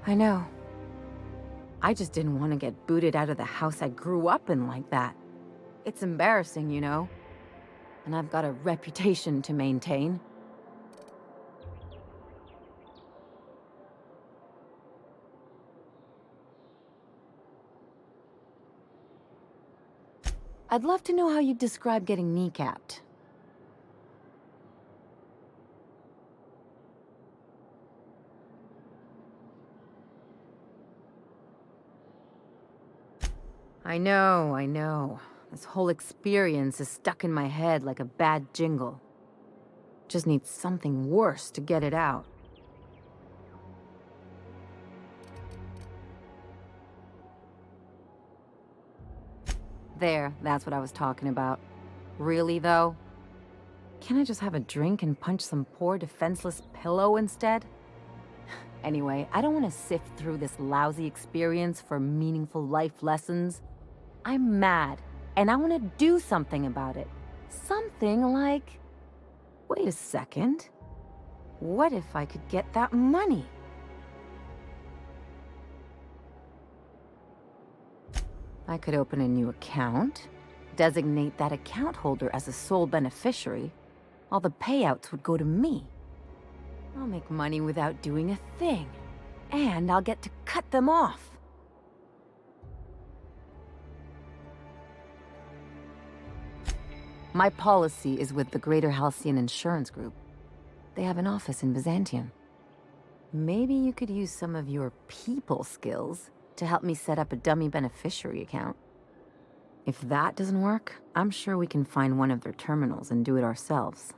I know. I just didn't want to get booted out of the house I grew up in like that. It's embarrassing, you know. And I've got a reputation to maintain. I'd love to know how you'd describe getting kneecapped. I know. This whole experience is stuck in my head like a bad jingle. Just need something worse to get it out. There, that's what I was talking about. Really, though? Can't I just have a drink and punch some poor defenseless pillow instead? Anyway, I don't want to sift through this lousy experience for meaningful life lessons. I'm mad, and I want to do something about it. Something like... Wait a second. What if I could get that money? I could open a new account, designate that account holder as a sole beneficiary. All the payouts would go to me. I'll make money without doing a thing. And I'll get to cut them off. My policy is with the Greater Halcyon Insurance Group. They have an office in Byzantium. Maybe you could use some of your people skills to help me set up a dummy beneficiary account. If that doesn't work, I'm sure we can find one of their terminals and do it ourselves.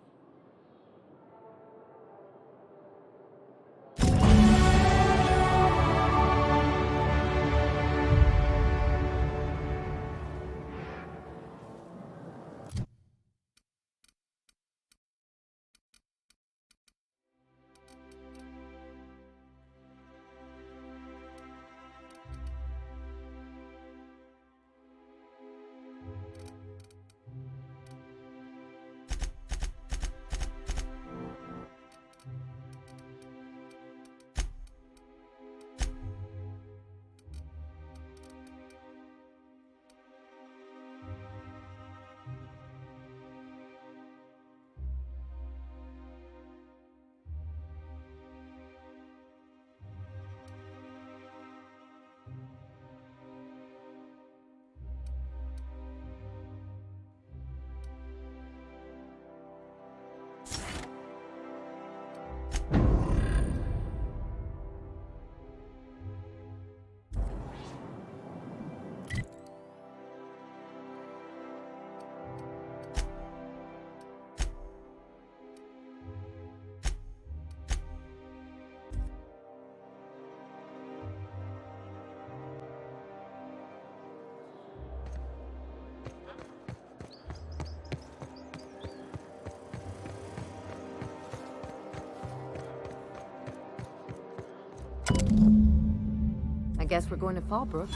I guess we're going to Fallbrook.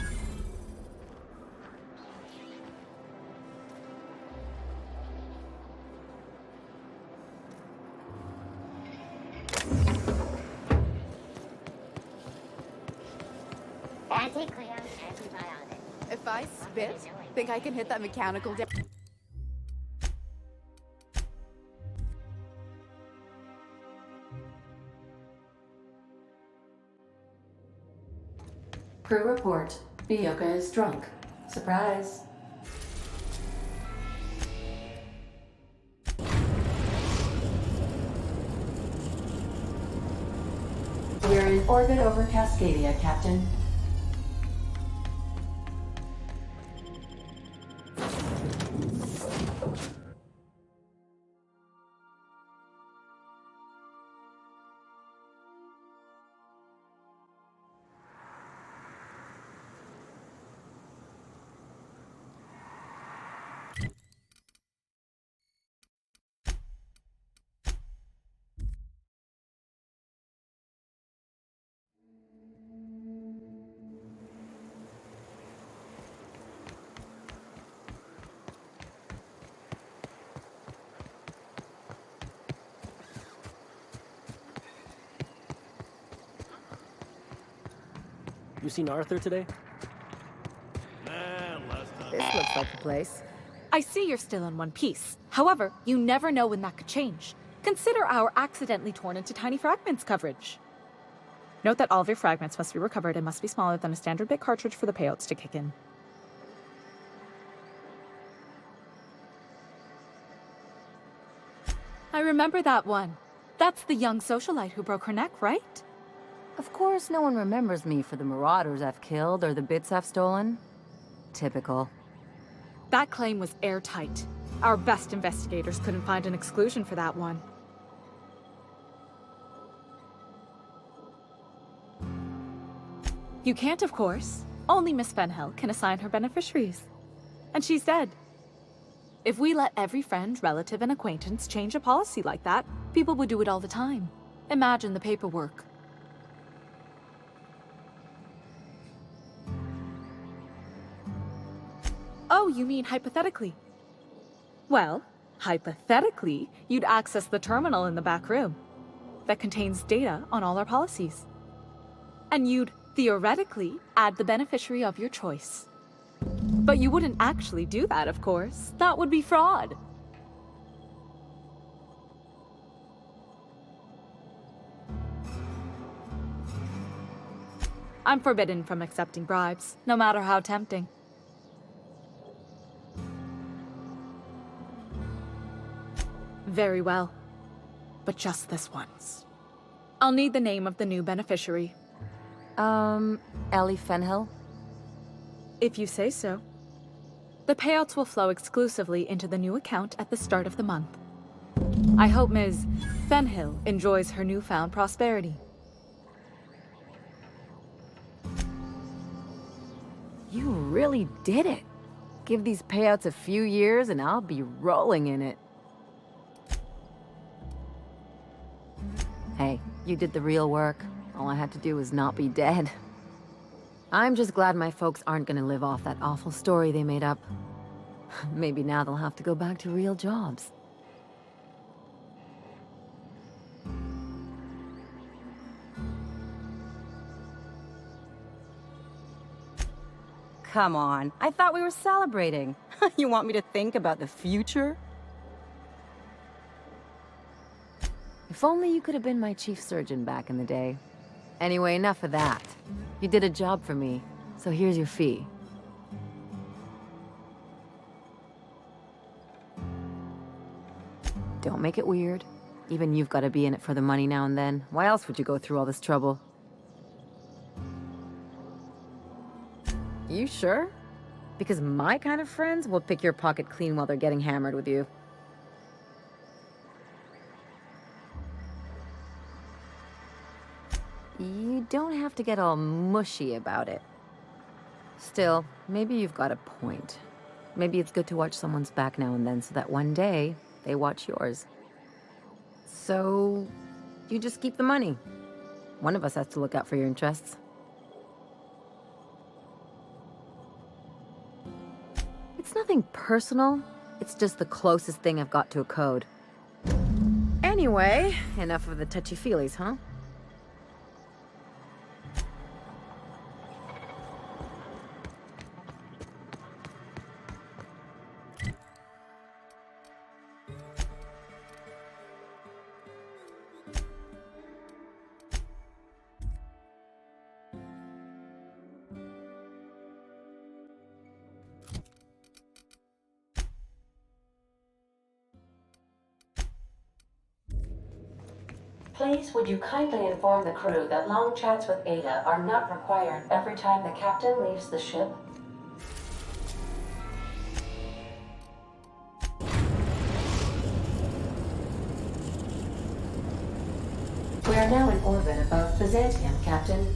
Anti-clear, antibiotic. If I spit, think I can hit that mechanical down? Crew report. Bioka is drunk. Surprise. We're in orbit over Cascadia, Captain. You seen Arthur today? This looks like the place. I see you're still in one piece. However, you never know when that could change. Consider our accidentally torn into tiny fragments coverage. Note that all of your fragments must be recovered and must be smaller than a standard bit cartridge for the payouts to kick in. I remember that one. That's the young socialite who broke her neck, right? Of course, no one remembers me for the marauders I've killed or the bits I've stolen. Typical. That claim was airtight. Our best investigators couldn't find an exclusion for that one. You can't, of course. Only Miss Fenhill can assign her beneficiaries. And she's dead. If we let every friend, relative, and acquaintance change a policy like that, people would do it all the time. Imagine the paperwork. Oh, you mean hypothetically? Well, hypothetically, you'd access the terminal in the back room that contains data on all our policies. And you'd, theoretically, add the beneficiary of your choice. But you wouldn't actually do that, of course. That would be fraud. I'm forbidden from accepting bribes, no matter how tempting. Very well. But just this once. I'll need the name of the new beneficiary. Ellie Fenhill? If you say so. The payouts will flow exclusively into the new account at the start of the month. I hope Ms. Fenhill enjoys her newfound prosperity. You really did it. Give these payouts a few years and I'll be rolling in it. Hey, you did the real work. All I had to do was not be dead. I'm just glad my folks aren't gonna live off that awful story they made up. Maybe now they'll have to go back to real jobs. Come on, I thought we were celebrating. You want me to think about the future? If only you could have been my chief surgeon back in the day. Anyway, enough of that. You did a job for me, so here's your fee. Don't make it weird. Even you've got to be in it for the money now and then. Why else would you go through all this trouble? You sure? Because my kind of friends will pick your pocket clean while they're getting hammered with you. You don't have to get all mushy about it. Still, maybe you've got a point. Maybe it's good to watch someone's back now and then so that one day they watch yours. So, you just keep the money. One of us has to look out for your interests. It's nothing personal. It's just the closest thing I've got to a code. Anyway, enough of the touchy-feelies, huh? Please, would you kindly inform the crew that long chats with Ada are not required every time the captain leaves the ship? We are now in orbit above Byzantium, Captain.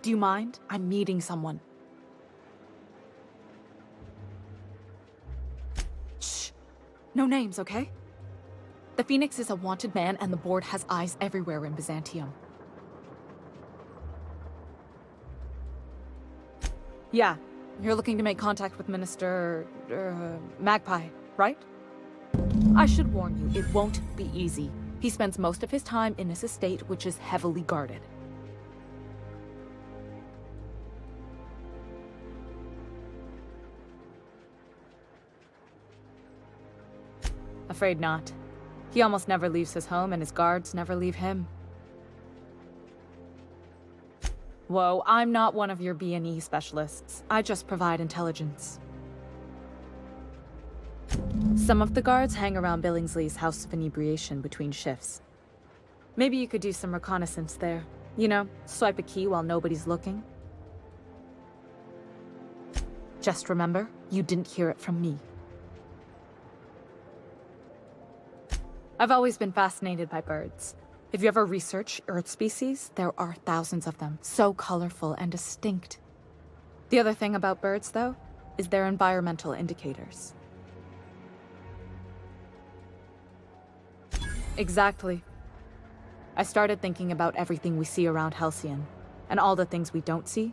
Do you mind? I'm meeting someone. Shh. No names, okay? The Phoenix is a wanted man, and the board has eyes everywhere in Byzantium. Yeah, you're looking to make contact with Minister... Magpie, right? I should warn you, it won't be easy. He spends most of his time in his estate, which is heavily guarded. Afraid not. He almost never leaves his home, and his guards never leave him. Whoa, I'm not one of your B&E specialists. I just provide intelligence. Some of the guards hang around Billingsley's House of Inebriation between shifts. Maybe you could do some reconnaissance there. You know, swipe a key while nobody's looking. Just remember, you didn't hear it from me. I've always been fascinated by birds. If you ever research Earth species, there are thousands of them, so colorful and distinct. The other thing about birds, though, is their environmental indicators. Exactly. I started thinking about everything we see around Halcyon, and all the things we don't see.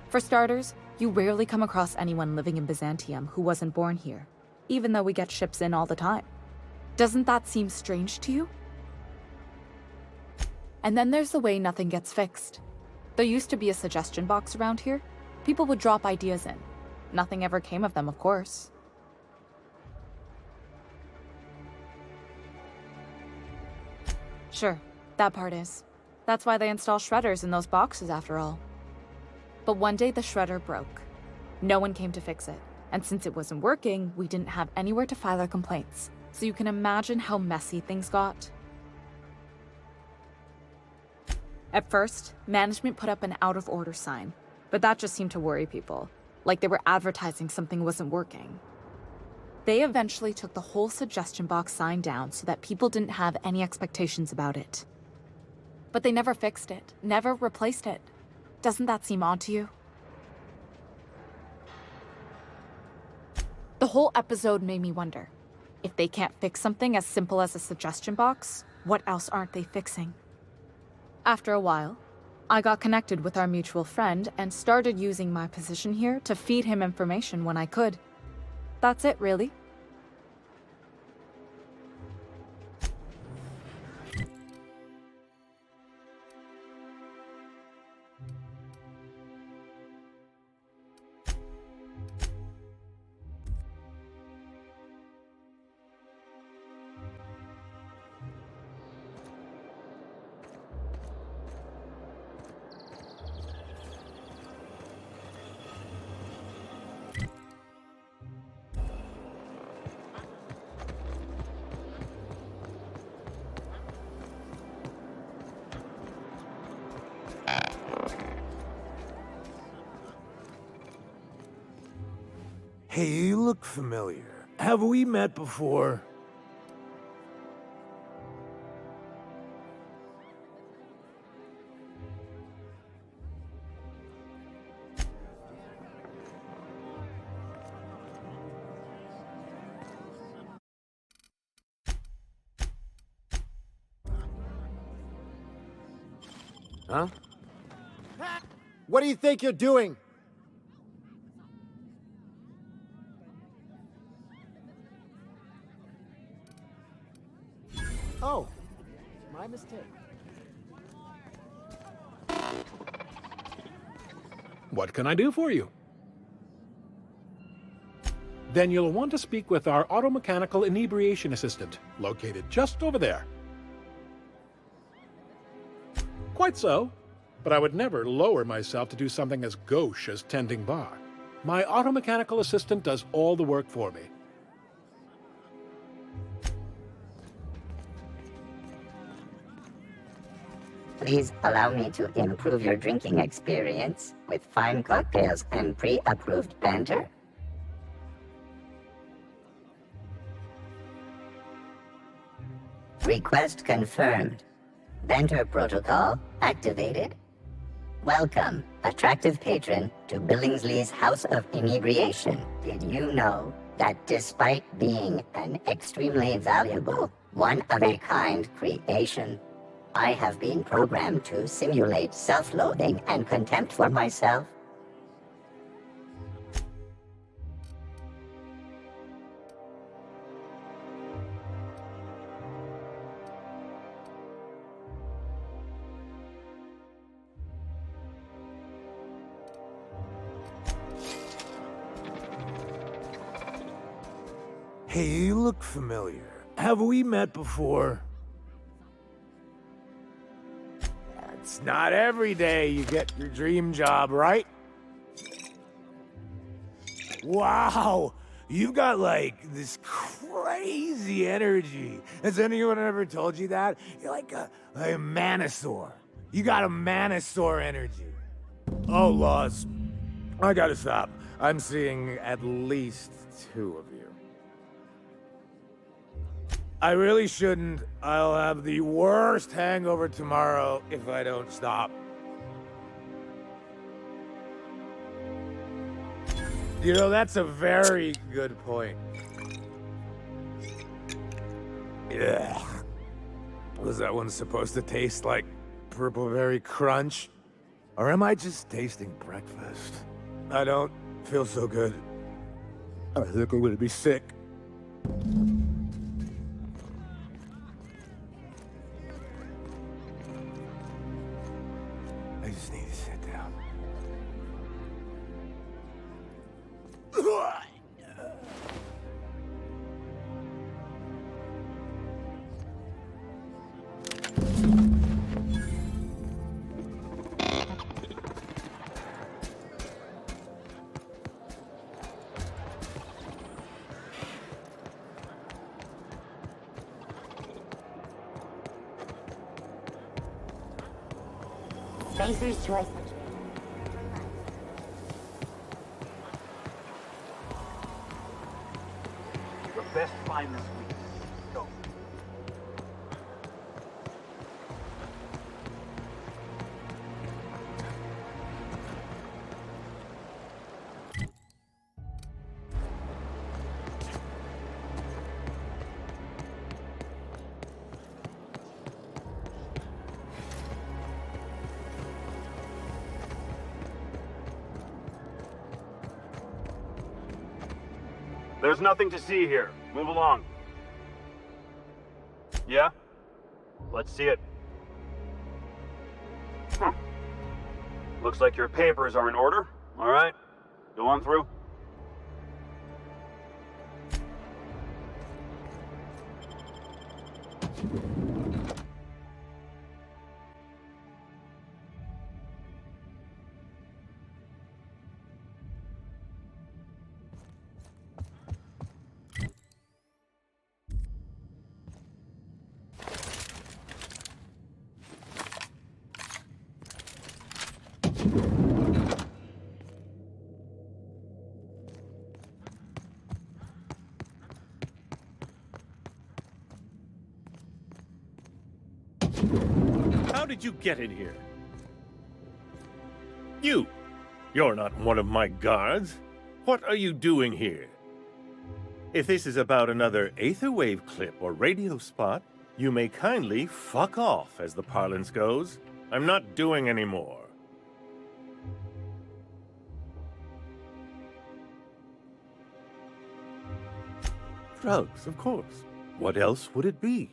For starters, you rarely come across anyone living in Byzantium who wasn't born here, even though we get ships in all the time. Doesn't that seem strange to you? And then there's the way nothing gets fixed. There used to be a suggestion box around here. People would drop ideas in. Nothing ever came of them, of course. Sure, that part is. That's why they install shredders in those boxes, after all. But one day the shredder broke. No one came to fix it. And since it wasn't working, we didn't have anywhere to file our complaints. So you can imagine how messy things got. At first, management put up an out-of-order sign, but that just seemed to worry people, like they were advertising something wasn't working. They eventually took the whole suggestion box sign down so that people didn't have any expectations about it. But they never fixed it, never replaced it. Doesn't that seem odd to you? The whole episode made me wonder, if they can't fix something as simple as a suggestion box, what else aren't they fixing? After a while, I got connected with our mutual friend and started using my position here to feed him information when I could. That's it, really. Hey, you look familiar. Have we met before? Huh? What do you think you're doing? Oh, my mistake. What can I do for you? Then you'll want to speak with our automechanical inebriation assistant, located just over there. Quite so, but I would never lower myself to do something as gauche as tending bar. My automechanical assistant does all the work for me. Please allow me to improve your drinking experience with fine cocktails and pre-approved banter. Request confirmed. Banter protocol activated. Welcome, attractive patron, to Billingsley's House of Inebriation. Did you know that despite being an extremely valuable, one-of-a-kind creation, I have been programmed to simulate self-loathing and contempt for myself? Hey, you look familiar. Have we met before? It's not every day you get your dream job, right? Wow! You've got, like, this crazy energy. Has anyone ever told you that? You're like a Manosaur. You got a Manosaur energy. Oh, Laws. I gotta stop. I'm seeing at least 2 of you. I really shouldn't. I'll have the worst hangover tomorrow if I don't stop. You know, that's a very good point. Yeah. Was that one supposed to taste like Purple Berry Crunch? Or am I just tasting breakfast? I don't feel so good. I think I'm gonna be sick. I just need to sit down. Spacer's Choice. Your best find this week. Go. There's nothing to see here. Move along. Yeah? Let's see it. Looks like your papers are in order. All right. Go on through. How did you get in here? You're not one of my guards. What are you doing here? If this is about another Aetherwave clip or radio spot, you may kindly fuck off, as the parlance goes. I'm not doing any more. Drugs, of course. What else would it be?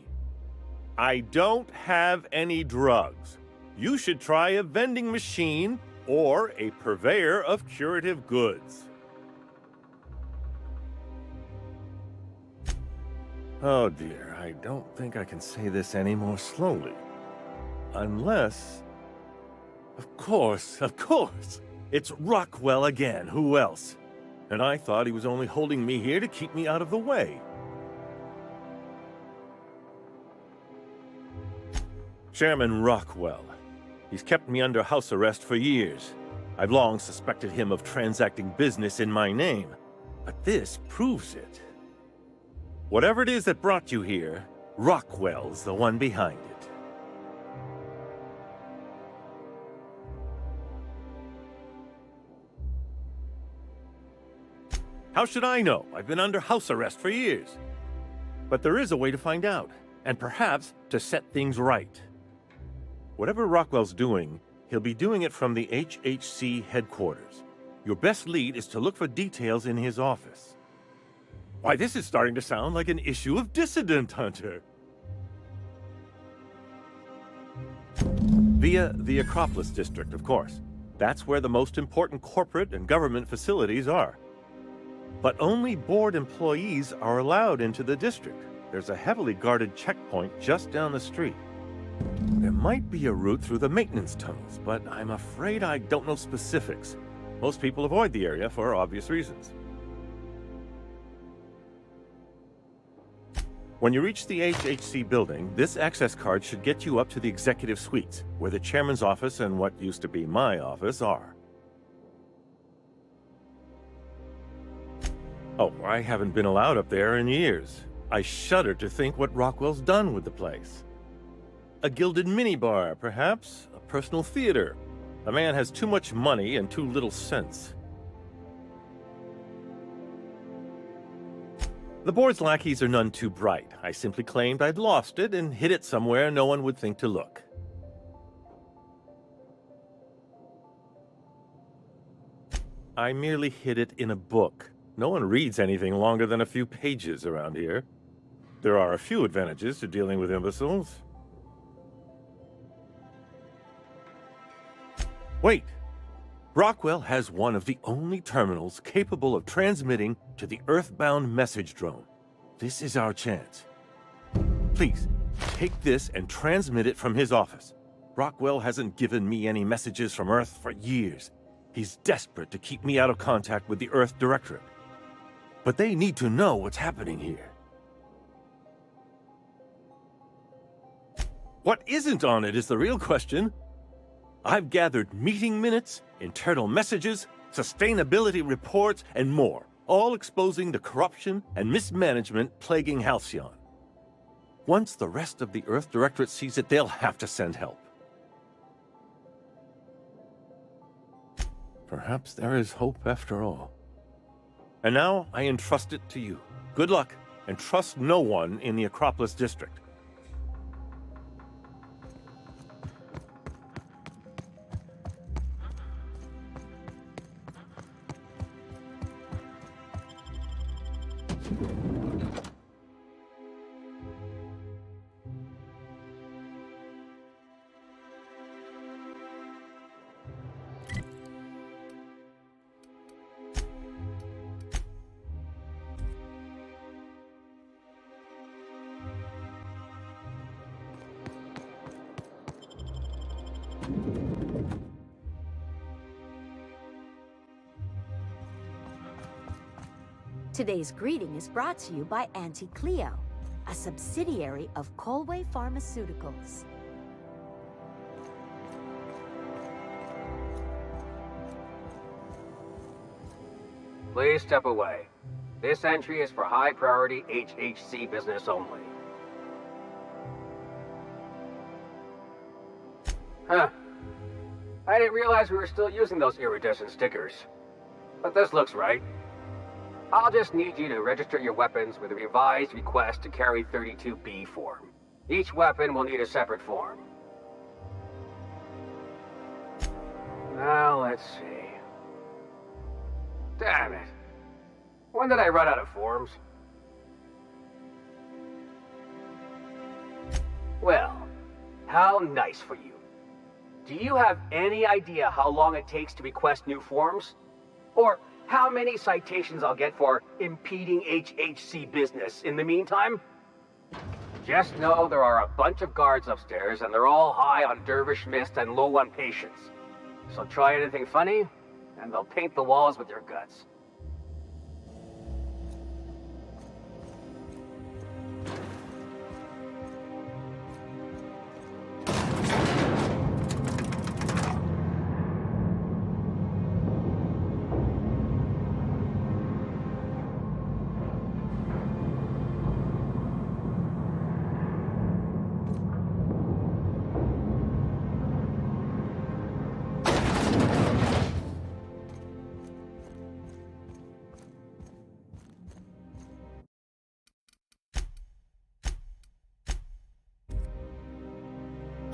I don't have any drugs. You should try a vending machine or a purveyor of curative goods. Oh dear, I don't think I can say this any more slowly. Unless... Of course. It's Rockwell again, who else? And I thought he was only holding me here to keep me out of the way. Chairman Rockwell. He's kept me under house arrest for years. I've long suspected him of transacting business in my name, but this proves it. Whatever it is that brought you here, Rockwell's the one behind it. How should I know? I've been under house arrest for years. But there is a way to find out, and perhaps to set things right. Whatever Rockwell's doing, he'll be doing it from the HHC headquarters. Your best lead is to look for details in his office. Why, this is starting to sound like an issue of Dissident Hunter. Via the Acropolis District, of course. That's where the most important corporate and government facilities are. But only board employees are allowed into the district. There's a heavily guarded checkpoint just down the street. There might be a route through the maintenance tunnels, but I'm afraid I don't know specifics. Most people avoid the area for obvious reasons. When you reach the HHC building, this access card should get you up to the executive suites, where the chairman's office and what used to be my office are. Oh, I haven't been allowed up there in years. I shudder to think what Rockwell's done with the place. A gilded minibar, perhaps? A personal theater? The man has too much money and too little sense. The board's lackeys are none too bright. I simply claimed I'd lost it and hid it somewhere no one would think to look. I merely hid it in a book. No one reads anything longer than a few pages around here. There are a few advantages to dealing with imbeciles. Wait! Rockwell has one of the only terminals capable of transmitting to the Earthbound message drone. This is our chance. Please, take this and transmit it from his office. Rockwell hasn't given me any messages from Earth for years. He's desperate to keep me out of contact with the Earth Directorate. But they need to know what's happening here. What isn't on it is the real question. I've gathered meeting minutes, internal messages, sustainability reports, and more, all exposing the corruption and mismanagement plaguing Halcyon. Once the rest of the Earth Directorate sees it, they'll have to send help. Perhaps there is hope after all. And now I entrust it to you. Good luck, and trust no one in the Acropolis District. Today's greeting is brought to you by Auntie Cleo, a subsidiary of Colway Pharmaceuticals. Please step away. This entry is for high-priority HHC business only. Huh. I didn't realize we were still using those iridescent stickers. But this looks right. I'll just need you to register your weapons with a revised request to carry 32B form. Each weapon will need a separate form. Now, let's see. Damn it. When did I run out of forms? Well, how nice for you. Do you have any idea how long it takes to request new forms? Or how many citations I'll get for impeding HHC business in the meantime? Just know there are a bunch of guards upstairs and they're all high on dervish mist and low on patience. So try anything funny, and they'll paint the walls with your guts.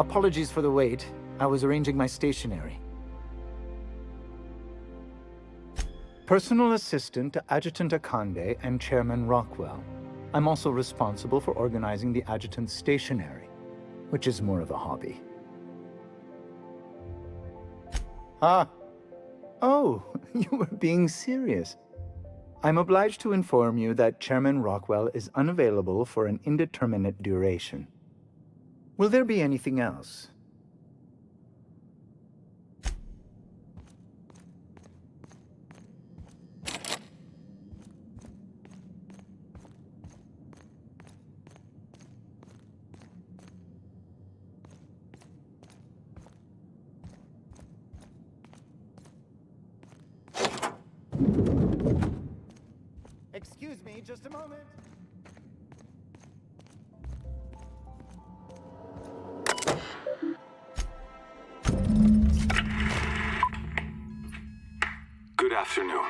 Apologies for the wait. I was arranging my stationery. Personal assistant to Adjutant Akande and Chairman Rockwell. I'm also responsible for organizing the adjutant's stationery, which is more of a hobby. Ah. Oh, you were being serious. I'm obliged to inform you that Chairman Rockwell is unavailable for an indeterminate duration. Will there be anything else? Excuse me, just a moment. Good afternoon.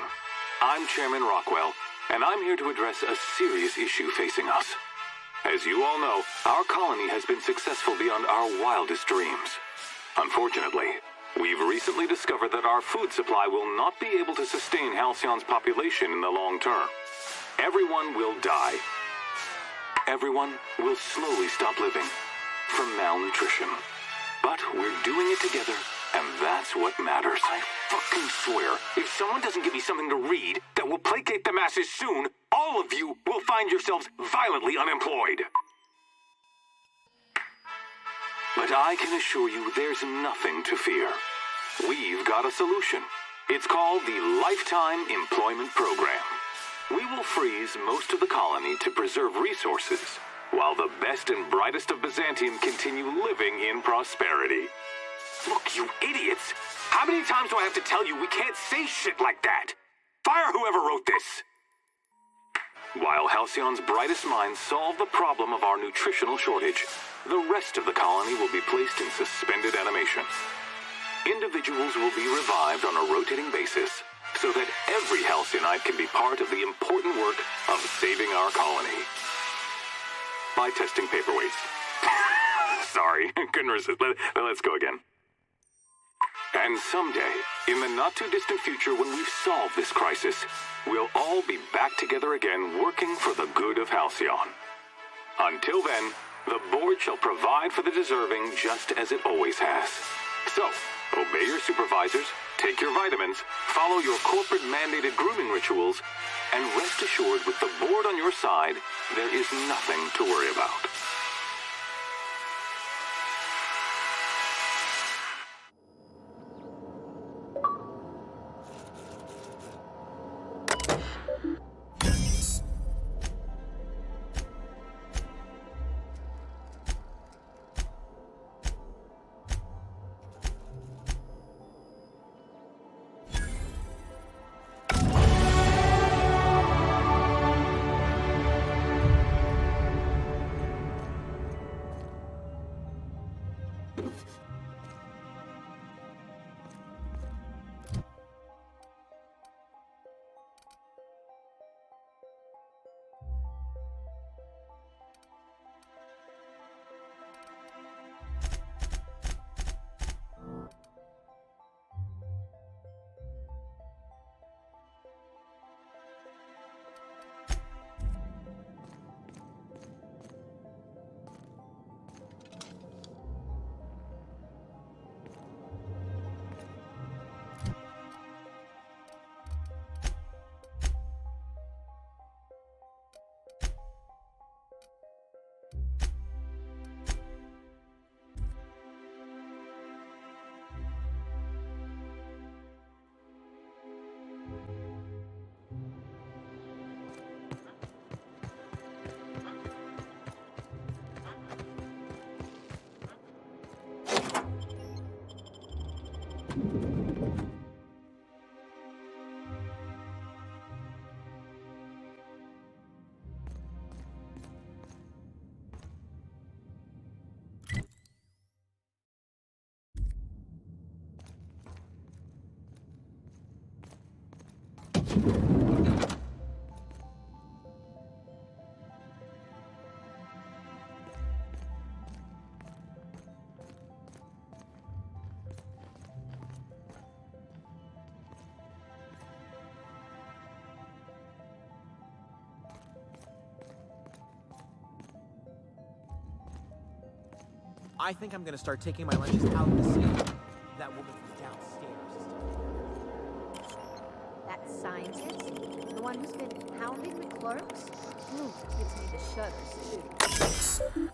I'm Chairman Rockwell, and I'm here to address a serious issue facing us. As you all know, our colony has been successful beyond our wildest dreams. Unfortunately, we've recently discovered that our food supply will not be able to sustain Halcyon's population in the long term. Everyone will die. Everyone will slowly stop living from malnutrition. But we're doing it together, and that's what matters. I fucking swear, if someone doesn't give me something to read that will placate the masses soon, all of you will find yourselves violently unemployed. But I can assure you there's nothing to fear. We've got a solution. It's called the Lifetime Employment Program. We will freeze most of the colony to preserve resources, while the best and brightest of Byzantium continue living in prosperity. Look, you idiots! How many times do I have to tell you we can't say shit like that? Fire whoever wrote this! While Halcyon's brightest minds solve the problem of our nutritional shortage, the rest of the colony will be placed in suspended animation. Individuals will be revived on a rotating basis, so that every Halcyonite can be part of the important work of saving our colony. By testing paperweights. Sorry, couldn't resist. Let's go again. And someday, in the not-too-distant future when we've solved this crisis, we'll all be back together again working for the good of Halcyon. Until then, the board shall provide for the deserving just as it always has. So, obey your supervisors, take your vitamins, follow your corporate-mandated grooming rituals, and rest assured with the board on your side, there is nothing to worry about. I think I'm gonna start taking my lunches out in the city. That woman from downstairs. That scientist? The one who's been hounding the clerks? Ooh, gives me the shudders, too.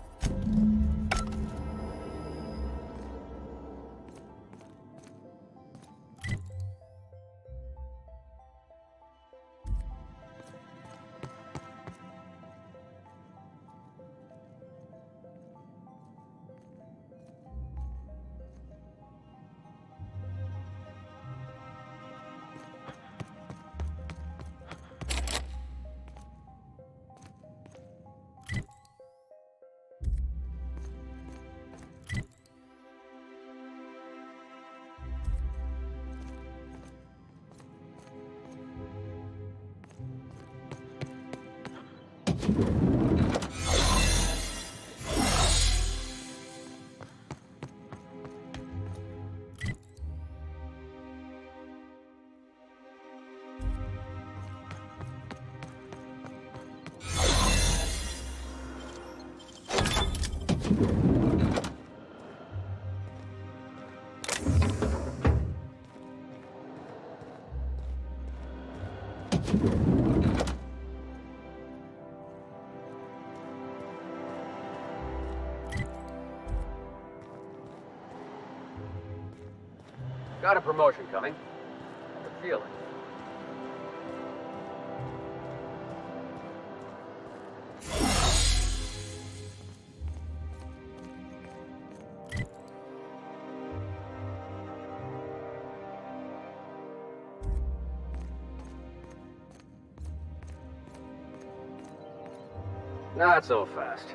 Got a promotion coming. I can feel it. Not so fast.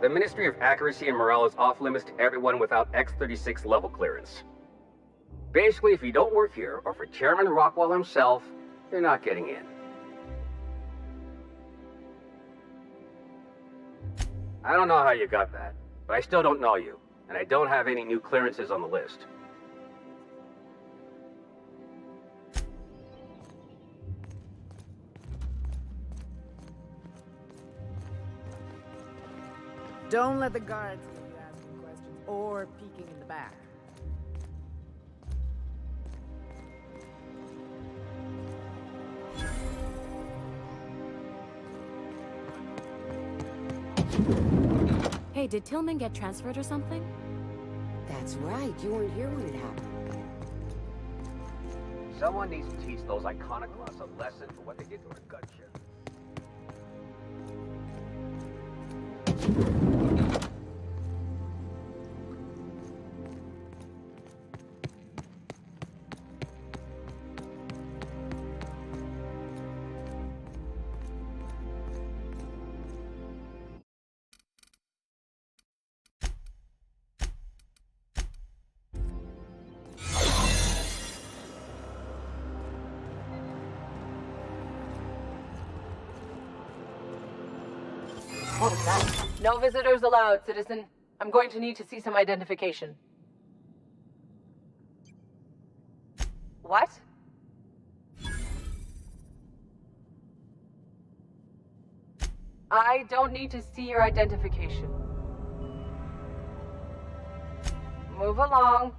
The Ministry of Accuracy and Morale is off limits to everyone without X-36 level clearance. Basically, if you don't work here, or for Chairman Rockwell himself, you're not getting in. I don't know how you got that, but I still don't know you, and I don't have any new clearances on the list. Don't let the guards hear you asking questions or peeking in the back. Hey, did Tillman get transferred or something? That's right, you weren't here when it happened. Someone needs to teach those iconoclasts a lesson for what they did to our gut ship. What is that? No visitors allowed, citizen. I'm going to need to see some identification. What? I don't need to see your identification. Move along.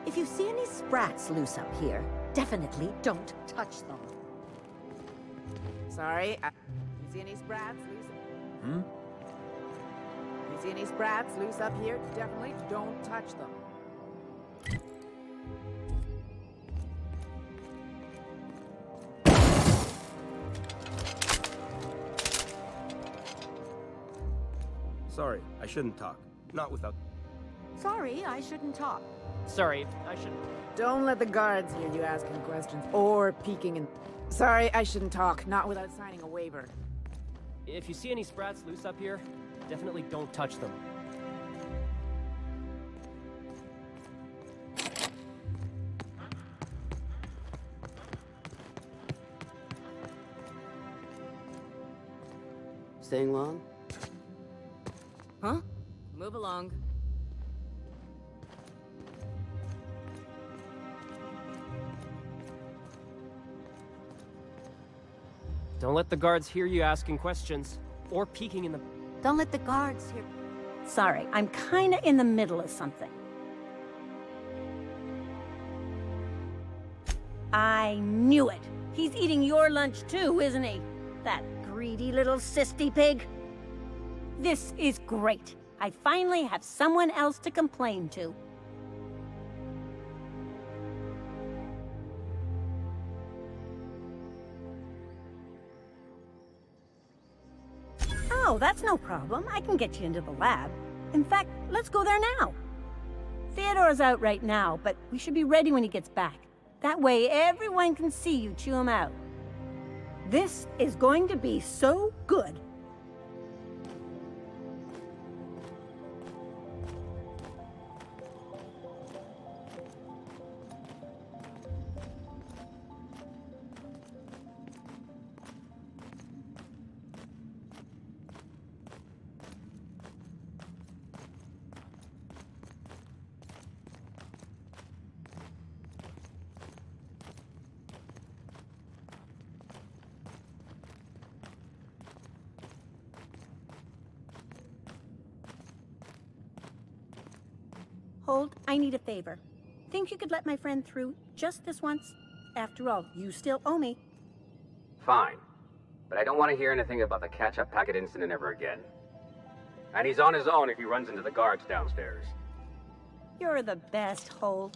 If you see any sprats loose up here, definitely don't touch them. Sorry, you see any sprats loose? Hmm? You see any sprats loose up here? Definitely don't touch them. Sorry, I shouldn't talk. Not without... Sorry, I shouldn't talk. Sorry, I shouldn't. Don't let the guards hear you asking questions or peeking in. Sorry, I shouldn't talk. Not without signing a waiver. If you see any sprats loose up here, definitely don't touch them. Staying long? Huh? Move along. Don't let the guards hear you asking questions or peeking in the... Don't let the guards hear. Sorry, I'm kinda in the middle of something. I knew it! He's eating your lunch too, isn't he? That greedy little cysty pig. This is great. I finally have someone else to complain to. Oh, that's no problem. I can get you into the lab. In fact, let's go there now. Theodore's out right now, but we should be ready when he gets back. That way everyone can see you chew him out. This is going to be so good. Hold, I need a favor. Think you could let my friend through just this once? After all, you still owe me. Fine. But I don't want to hear anything about the catch-up packet incident ever again. And he's on his own if he runs into the guards downstairs. You're the best, Holt.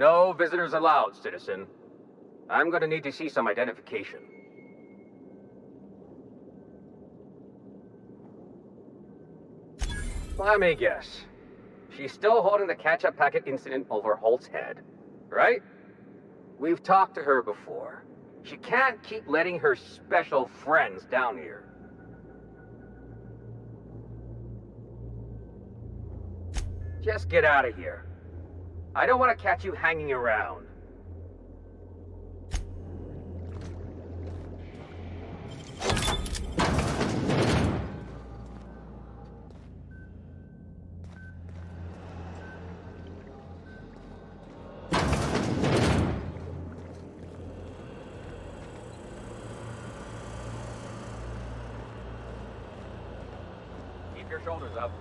No visitors allowed, citizen. I'm gonna need to see some identification. Let me guess. She's still holding the catch-up packet incident over Holt's head, right? We've talked to her before. She can't keep letting her special friends down here. Just get out of here. I don't want to catch you hanging around. Keep your shoulders up.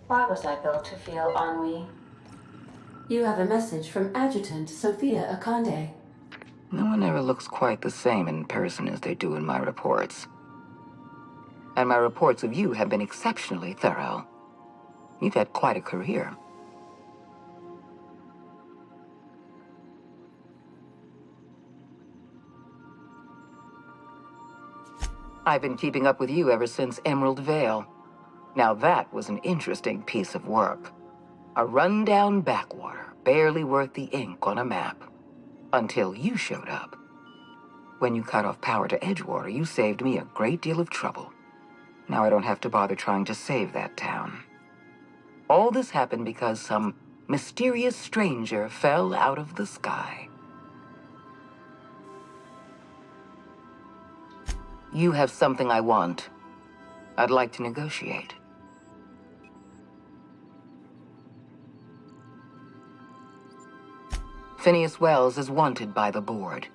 Why was I built to feel ennui? You have a message from Adjutant Sophia Akande. No one ever looks quite the same in person as they do in my reports. And my reports of you have been exceptionally thorough. You've had quite a career. I've been keeping up with you ever since Emerald Vale. Now that was an interesting piece of work. A rundown backwater, barely worth the ink on a map. Until you showed up. When you cut off power to Edgewater, you saved me a great deal of trouble. Now I don't have to bother trying to save that town. All this happened because some mysterious stranger fell out of the sky. You have something I want. I'd like to negotiate. Phineas Wells is wanted by the board.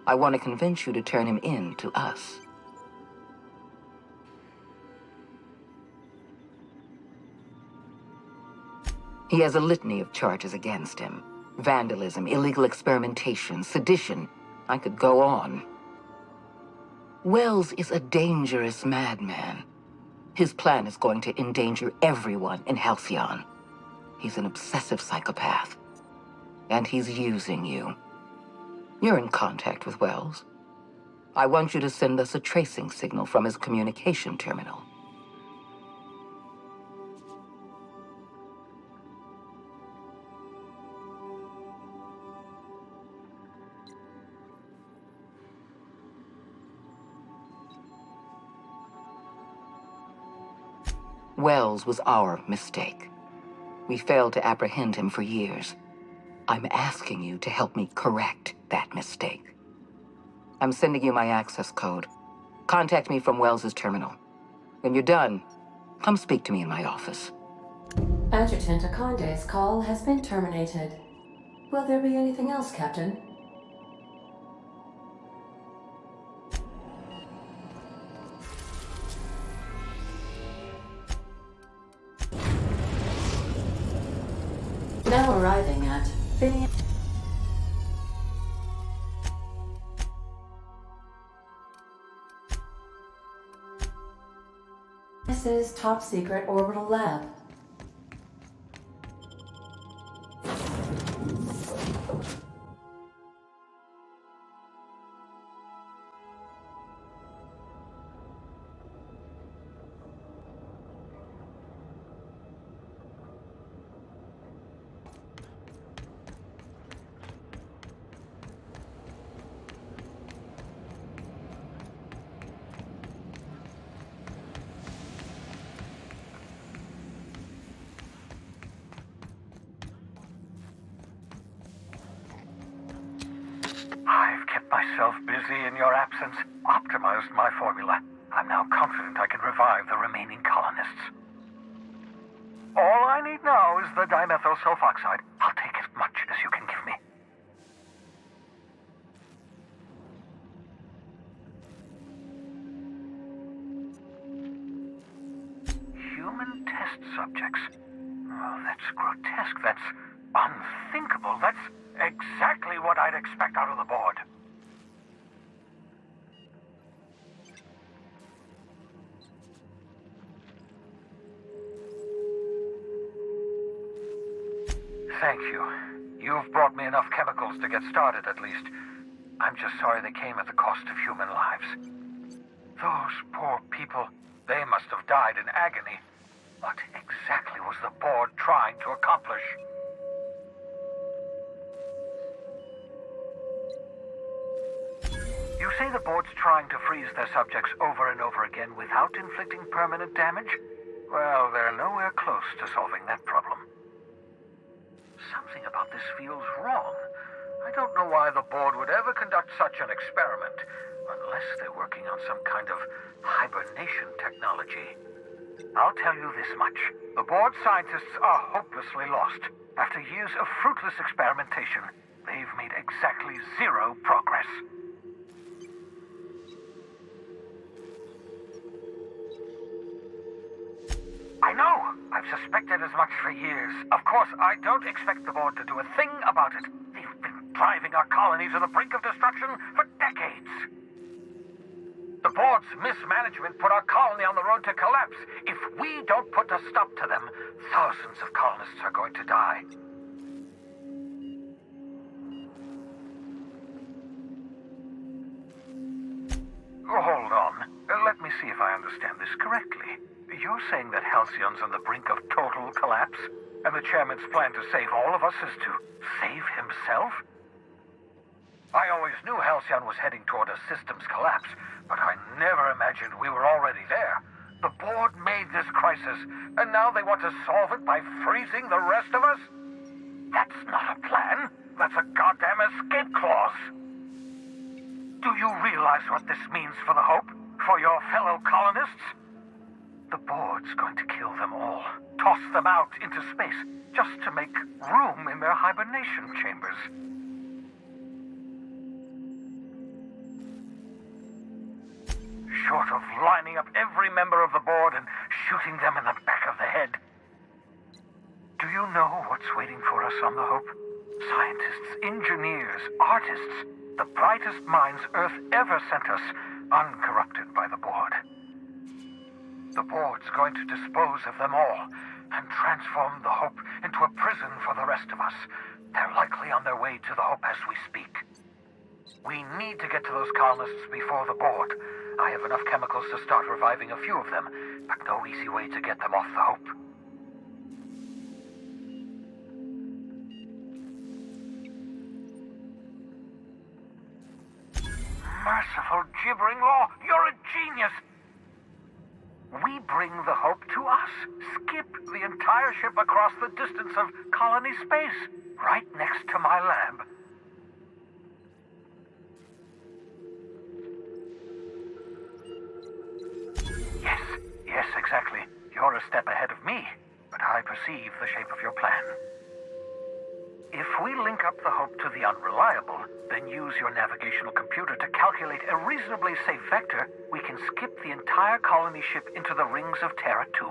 I want to convince you to turn him in to us. He has a litany of charges against him. Vandalism, illegal experimentation, sedition. I could go on. Wells is a dangerous madman. His plan is going to endanger everyone in Halcyon. He's an obsessive psychopath. And he's using you. You're in contact with Wells. I want you to send us a tracing signal from his communication terminal. Wells was our mistake. We failed to apprehend him for years. I'm asking you to help me correct that mistake. I'm sending you my access code. Contact me from Wells's terminal. When you're done, come speak to me in my office. Adjutant Akonde's call has been terminated. Will there be anything else, Captain? Now arriving at Phineas. This is top secret orbital lab. I've kept myself busy in your absence, optimized my formula. I'm now confident I can revive the remaining colonists. All I need now is the dimethyl sulfoxide. I'll take as much as you can give me. Human test subjects. Oh, that's grotesque. That's unthinkable. That's exactly what I'd expect out of the board. Thank you. You've brought me enough chemicals to get started, at least. I'm just sorry they came at the cost of human lives. Those poor people, they must have died in agony. What exactly was the board trying to accomplish? You say the board's trying to freeze their subjects over and over again without inflicting permanent damage? Well, they're nowhere close to solving that problem. Something about this feels wrong. I don't know why the board would ever conduct such an experiment, unless they're working on some kind of hibernation technology. I'll tell you this much. The board scientists are hopelessly lost. After years of fruitless experimentation, they've made exactly zero progress. I know! I've suspected as much for years. Of course, I don't expect the board to do a thing about it. They've been driving our colony to the brink of destruction for decades. The board's mismanagement put our colony on the road to collapse. If we don't put a stop to them, thousands of colonists are going to die. Hold on. Let me see if I understand this correctly. You're saying that Halcyon's on the brink of total collapse, and the chairman's plan to save all of us is to save himself? I always knew Halcyon was heading toward a systems collapse, but I never imagined we were already there. The board made this crisis, and now they want to solve it by freezing the rest of us? That's not a plan. That's a goddamn escape clause. Do you realize what this means for the Hope? For your fellow colonists? The board's going to kill them all. Toss them out into space, just to make room in their hibernation chambers. Short of lining up every member of the board and shooting them in the back of the head. Do you know what's waiting for us on the Hope? Scientists, engineers, artists, the brightest minds Earth ever sent us, uncorrupted by the board. The board's going to dispose of them all and transform the Hope into a prison for the rest of us. They're likely on their way to the Hope as we speak. We need to get to those colonists before the board. I have enough chemicals to start reviving a few of them, but no easy way to get them off the Hope. Merciful gibbering law, you're a genius! We bring the Hope to us. Skip the entire ship across the distance of colony space, right next to my lab. Yes, exactly. You're a step ahead of me, but I perceive the shape of your plan. If we link up the Hope to the Unreliable, then use your navigational computer to calculate a reasonably safe vector, we can skip the entire colony ship into the rings of Terra 2.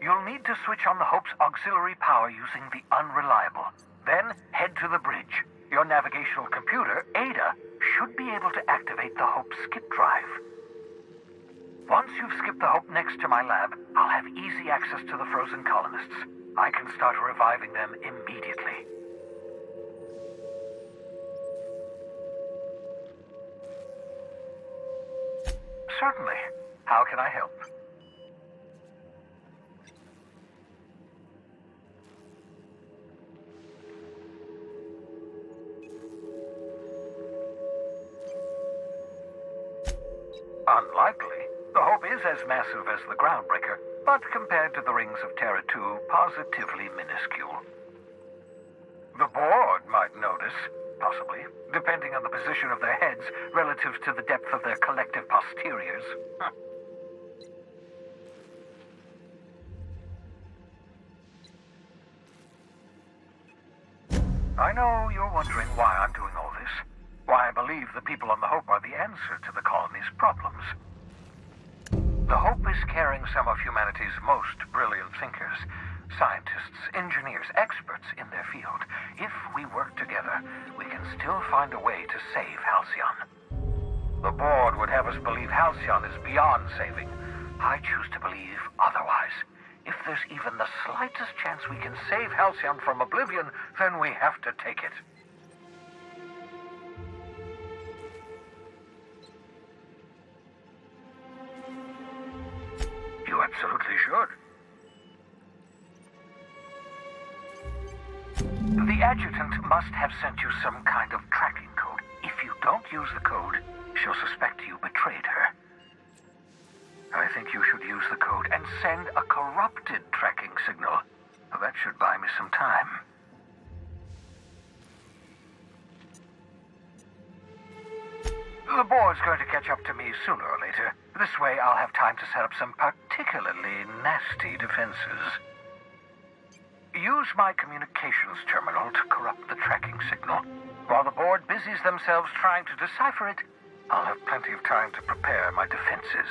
You'll need to switch on the Hope's auxiliary power using the Unreliable. Then head to the bridge. Your navigational computer, Ada, should be able to activate the Hope's skip drive. Once you've skipped the Hope next to my lab, I'll have easy access to the frozen colonists. I can start reviving them immediately. Certainly. How can I help? Unlikely. The Hope is as massive as the Groundbreaker, but compared to the rings of Terra 2, positively minuscule. The board might notice, possibly, depending on the position of their heads relative to the depth of their collective posteriors. I know you're wondering why I'm doing all this. Why I believe the people on the Hope are the answer to the colony's problems. The Hope is carrying some of humanity's most brilliant thinkers, scientists, engineers, experts in their field. If we work together, we can still find a way to save Halcyon. The board would have us believe Halcyon is beyond saving. I choose to believe otherwise. If there's even the slightest chance we can save Halcyon from oblivion, then we have to take it. You absolutely should. The adjutant must have sent you some kind of tracking code. If you don't use the code, she'll suspect you betrayed her. I think you should use the code and send a corrupted tracking signal. That should buy me some time. The board's going to catch up to me sooner or later. This way I'll have time to set up some particularly nasty defenses. Use my communications terminal to corrupt the tracking signal. While the board busies themselves trying to decipher it, I'll have plenty of time to prepare my defenses.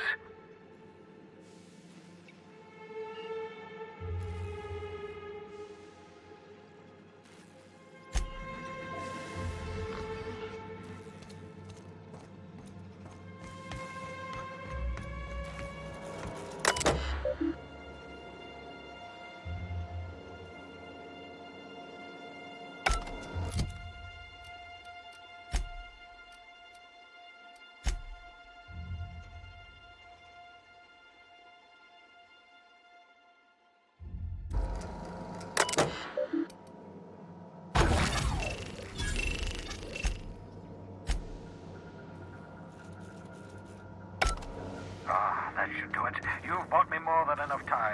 You've bought me more than enough time.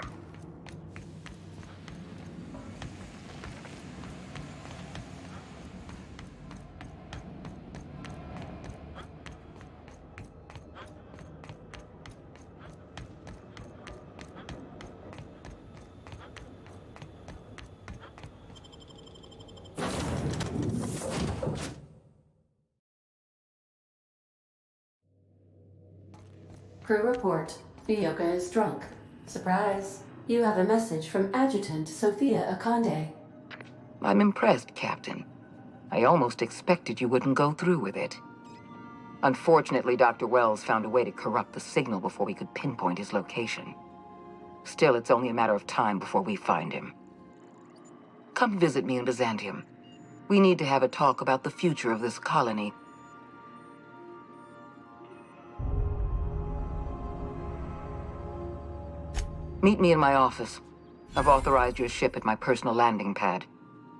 Crew report. Bioka is drunk. Surprise. You have a message from Adjutant Sophia Akande. I'm impressed, Captain. I almost expected you wouldn't go through with it. Unfortunately, Dr. Wells found a way to corrupt the signal before we could pinpoint his location. Still, it's only a matter of time before we find him. Come visit me in Byzantium. We need to have a talk about the future of this colony. Meet me in my office. I've authorized your ship at my personal landing pad.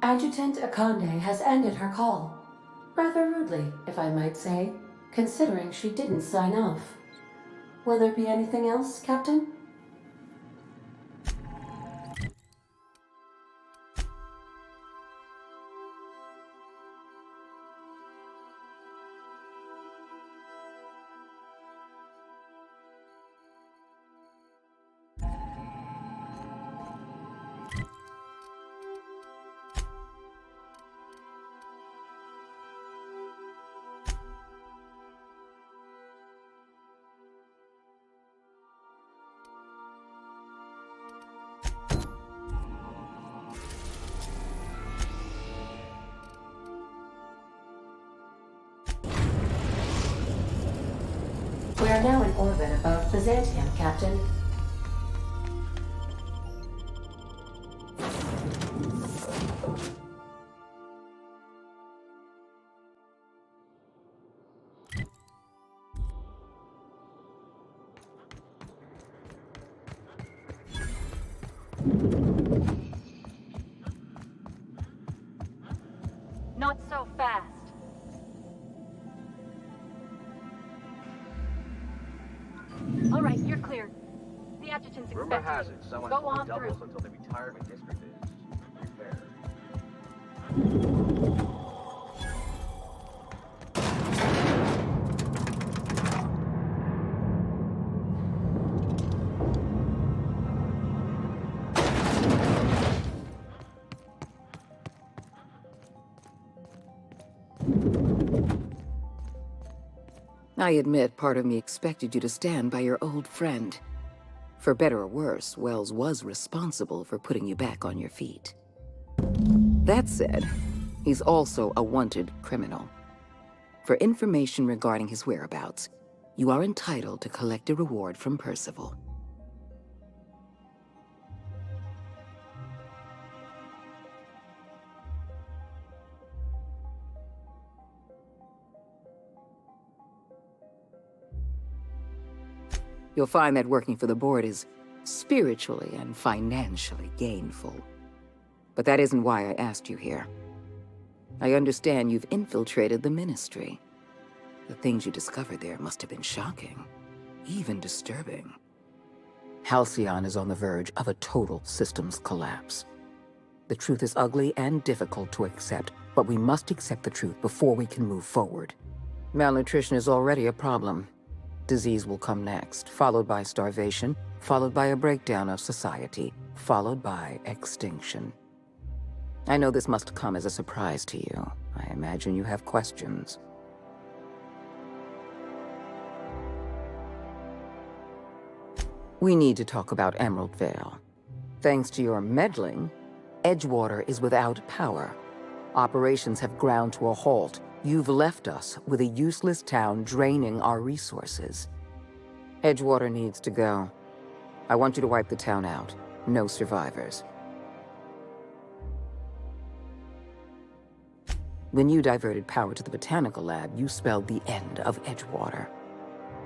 Adjutant Akande has ended her call. Rather rudely, if I might say, considering she didn't sign off. Will there be anything else, Captain? We are now in orbit above Byzantium, Captain. Not so fast. All right, you're clear. The adjutant's Rumor expecting has you. it someone Go fully on through. doubles until the retirement district is repaired. I admit part of me expected you to stand by your old friend. For better or worse, Wells was responsible for putting you back on your feet. That said, he's also a wanted criminal. For information regarding his whereabouts, you are entitled to collect a reward from Percival. You'll find that working for the board is spiritually and financially gainful. But that isn't why I asked you here. I understand you've infiltrated the Ministry. The things you discovered there must have been shocking, even disturbing. Halcyon is on the verge of a total systems collapse. The truth is ugly and difficult to accept, but we must accept the truth before we can move forward. Malnutrition is already a problem. Disease will come next, followed by starvation, followed by a breakdown of society, followed by extinction. I know this must come as a surprise to you. I imagine you have questions. We need to talk about Emerald Vale. Thanks to your meddling, Edgewater is without power. Operations have ground to a halt. You've left us with a useless town draining our resources. Edgewater needs to go. I want you to wipe the town out. No survivors. When you diverted power to the Botanical Lab, you spelled the end of Edgewater.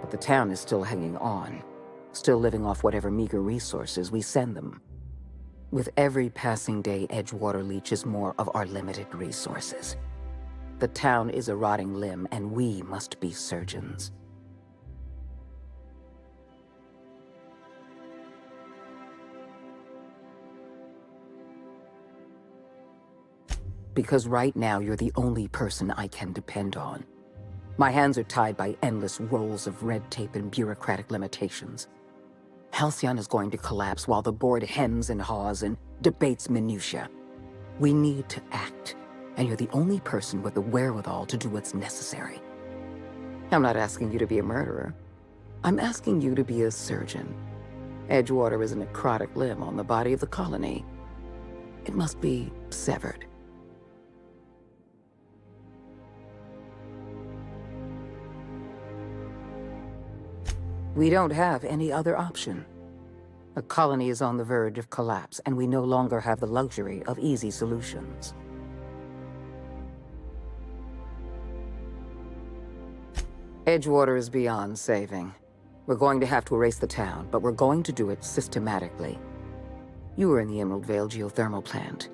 But the town is still hanging on, still living off whatever meager resources we send them. With every passing day, Edgewater leeches more of our limited resources. The town is a rotting limb, and we must be surgeons. because right now you're the only person I can depend on. My hands are tied by endless rolls of red tape and bureaucratic limitations. Halcyon is going to collapse while the board hems and haws and debates minutiae. We need to act, and you're the only person with the wherewithal to do what's necessary. I'm not asking you to be a murderer. I'm asking you to be a surgeon. Edgewater is a necrotic limb on the body of the colony. It must be severed. We don't have any other option. The colony is on the verge of collapse, and we no longer have the luxury of easy solutions. Edgewater is beyond saving. We're going to have to erase the town, but we're going to do it systematically. You were in the Emerald Vale geothermal plant.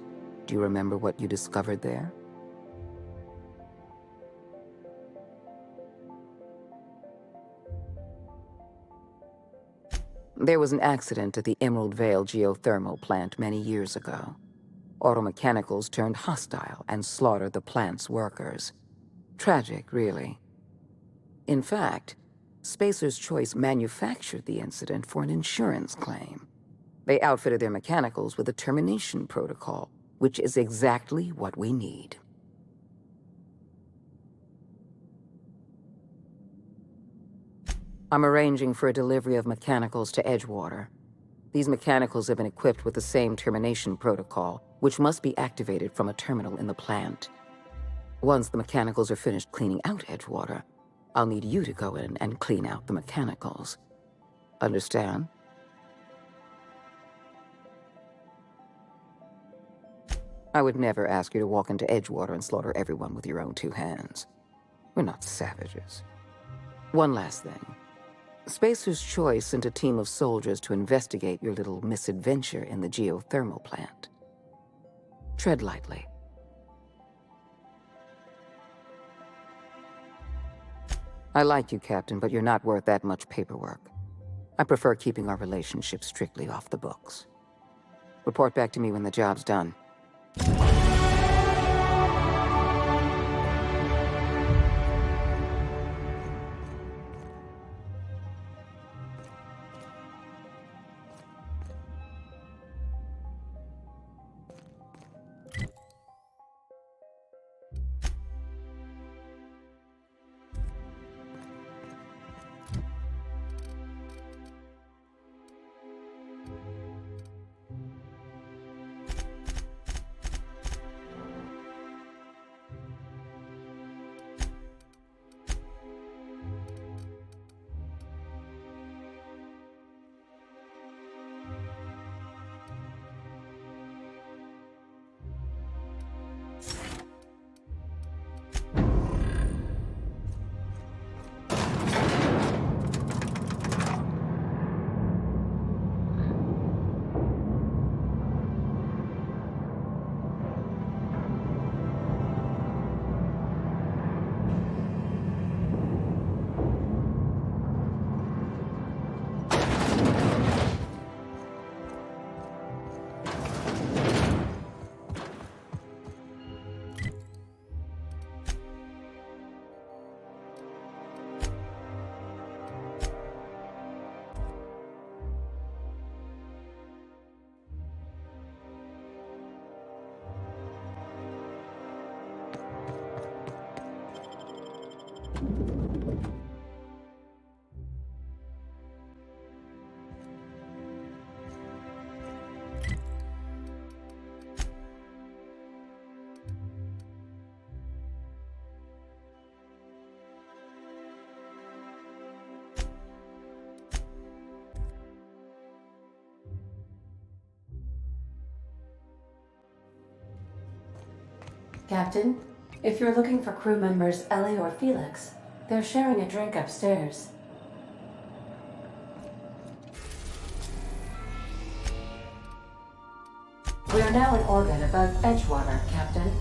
Do you remember what you discovered there? There was an accident at the Emerald Vale geothermal plant many years ago. Automechanicals turned hostile and slaughtered the plant's workers. Tragic, really. In fact, Spacer's Choice manufactured the incident for an insurance claim. They outfitted their mechanicals with a termination protocol, which is exactly what we need. I'm arranging for a delivery of mechanicals to Edgewater. These mechanicals have been equipped with the same termination protocol, which must be activated from a terminal in the plant. Once the mechanicals are finished cleaning out Edgewater, I'll need you to go in and clean out the mechanicals. Understand? I would never ask you to walk into Edgewater and slaughter everyone with your own two hands. We're not savages. One last thing. Spacer's Choice sent a team of soldiers to investigate your little misadventure in the geothermal plant. Tread lightly. I like you, Captain, but you're not worth that much paperwork. I prefer keeping our relationship strictly off the books. Report back to me when the job's done. Captain, if you're looking for crew members Ellie or Felix, they're sharing a drink upstairs. We are now in orbit above Edgewater, Captain.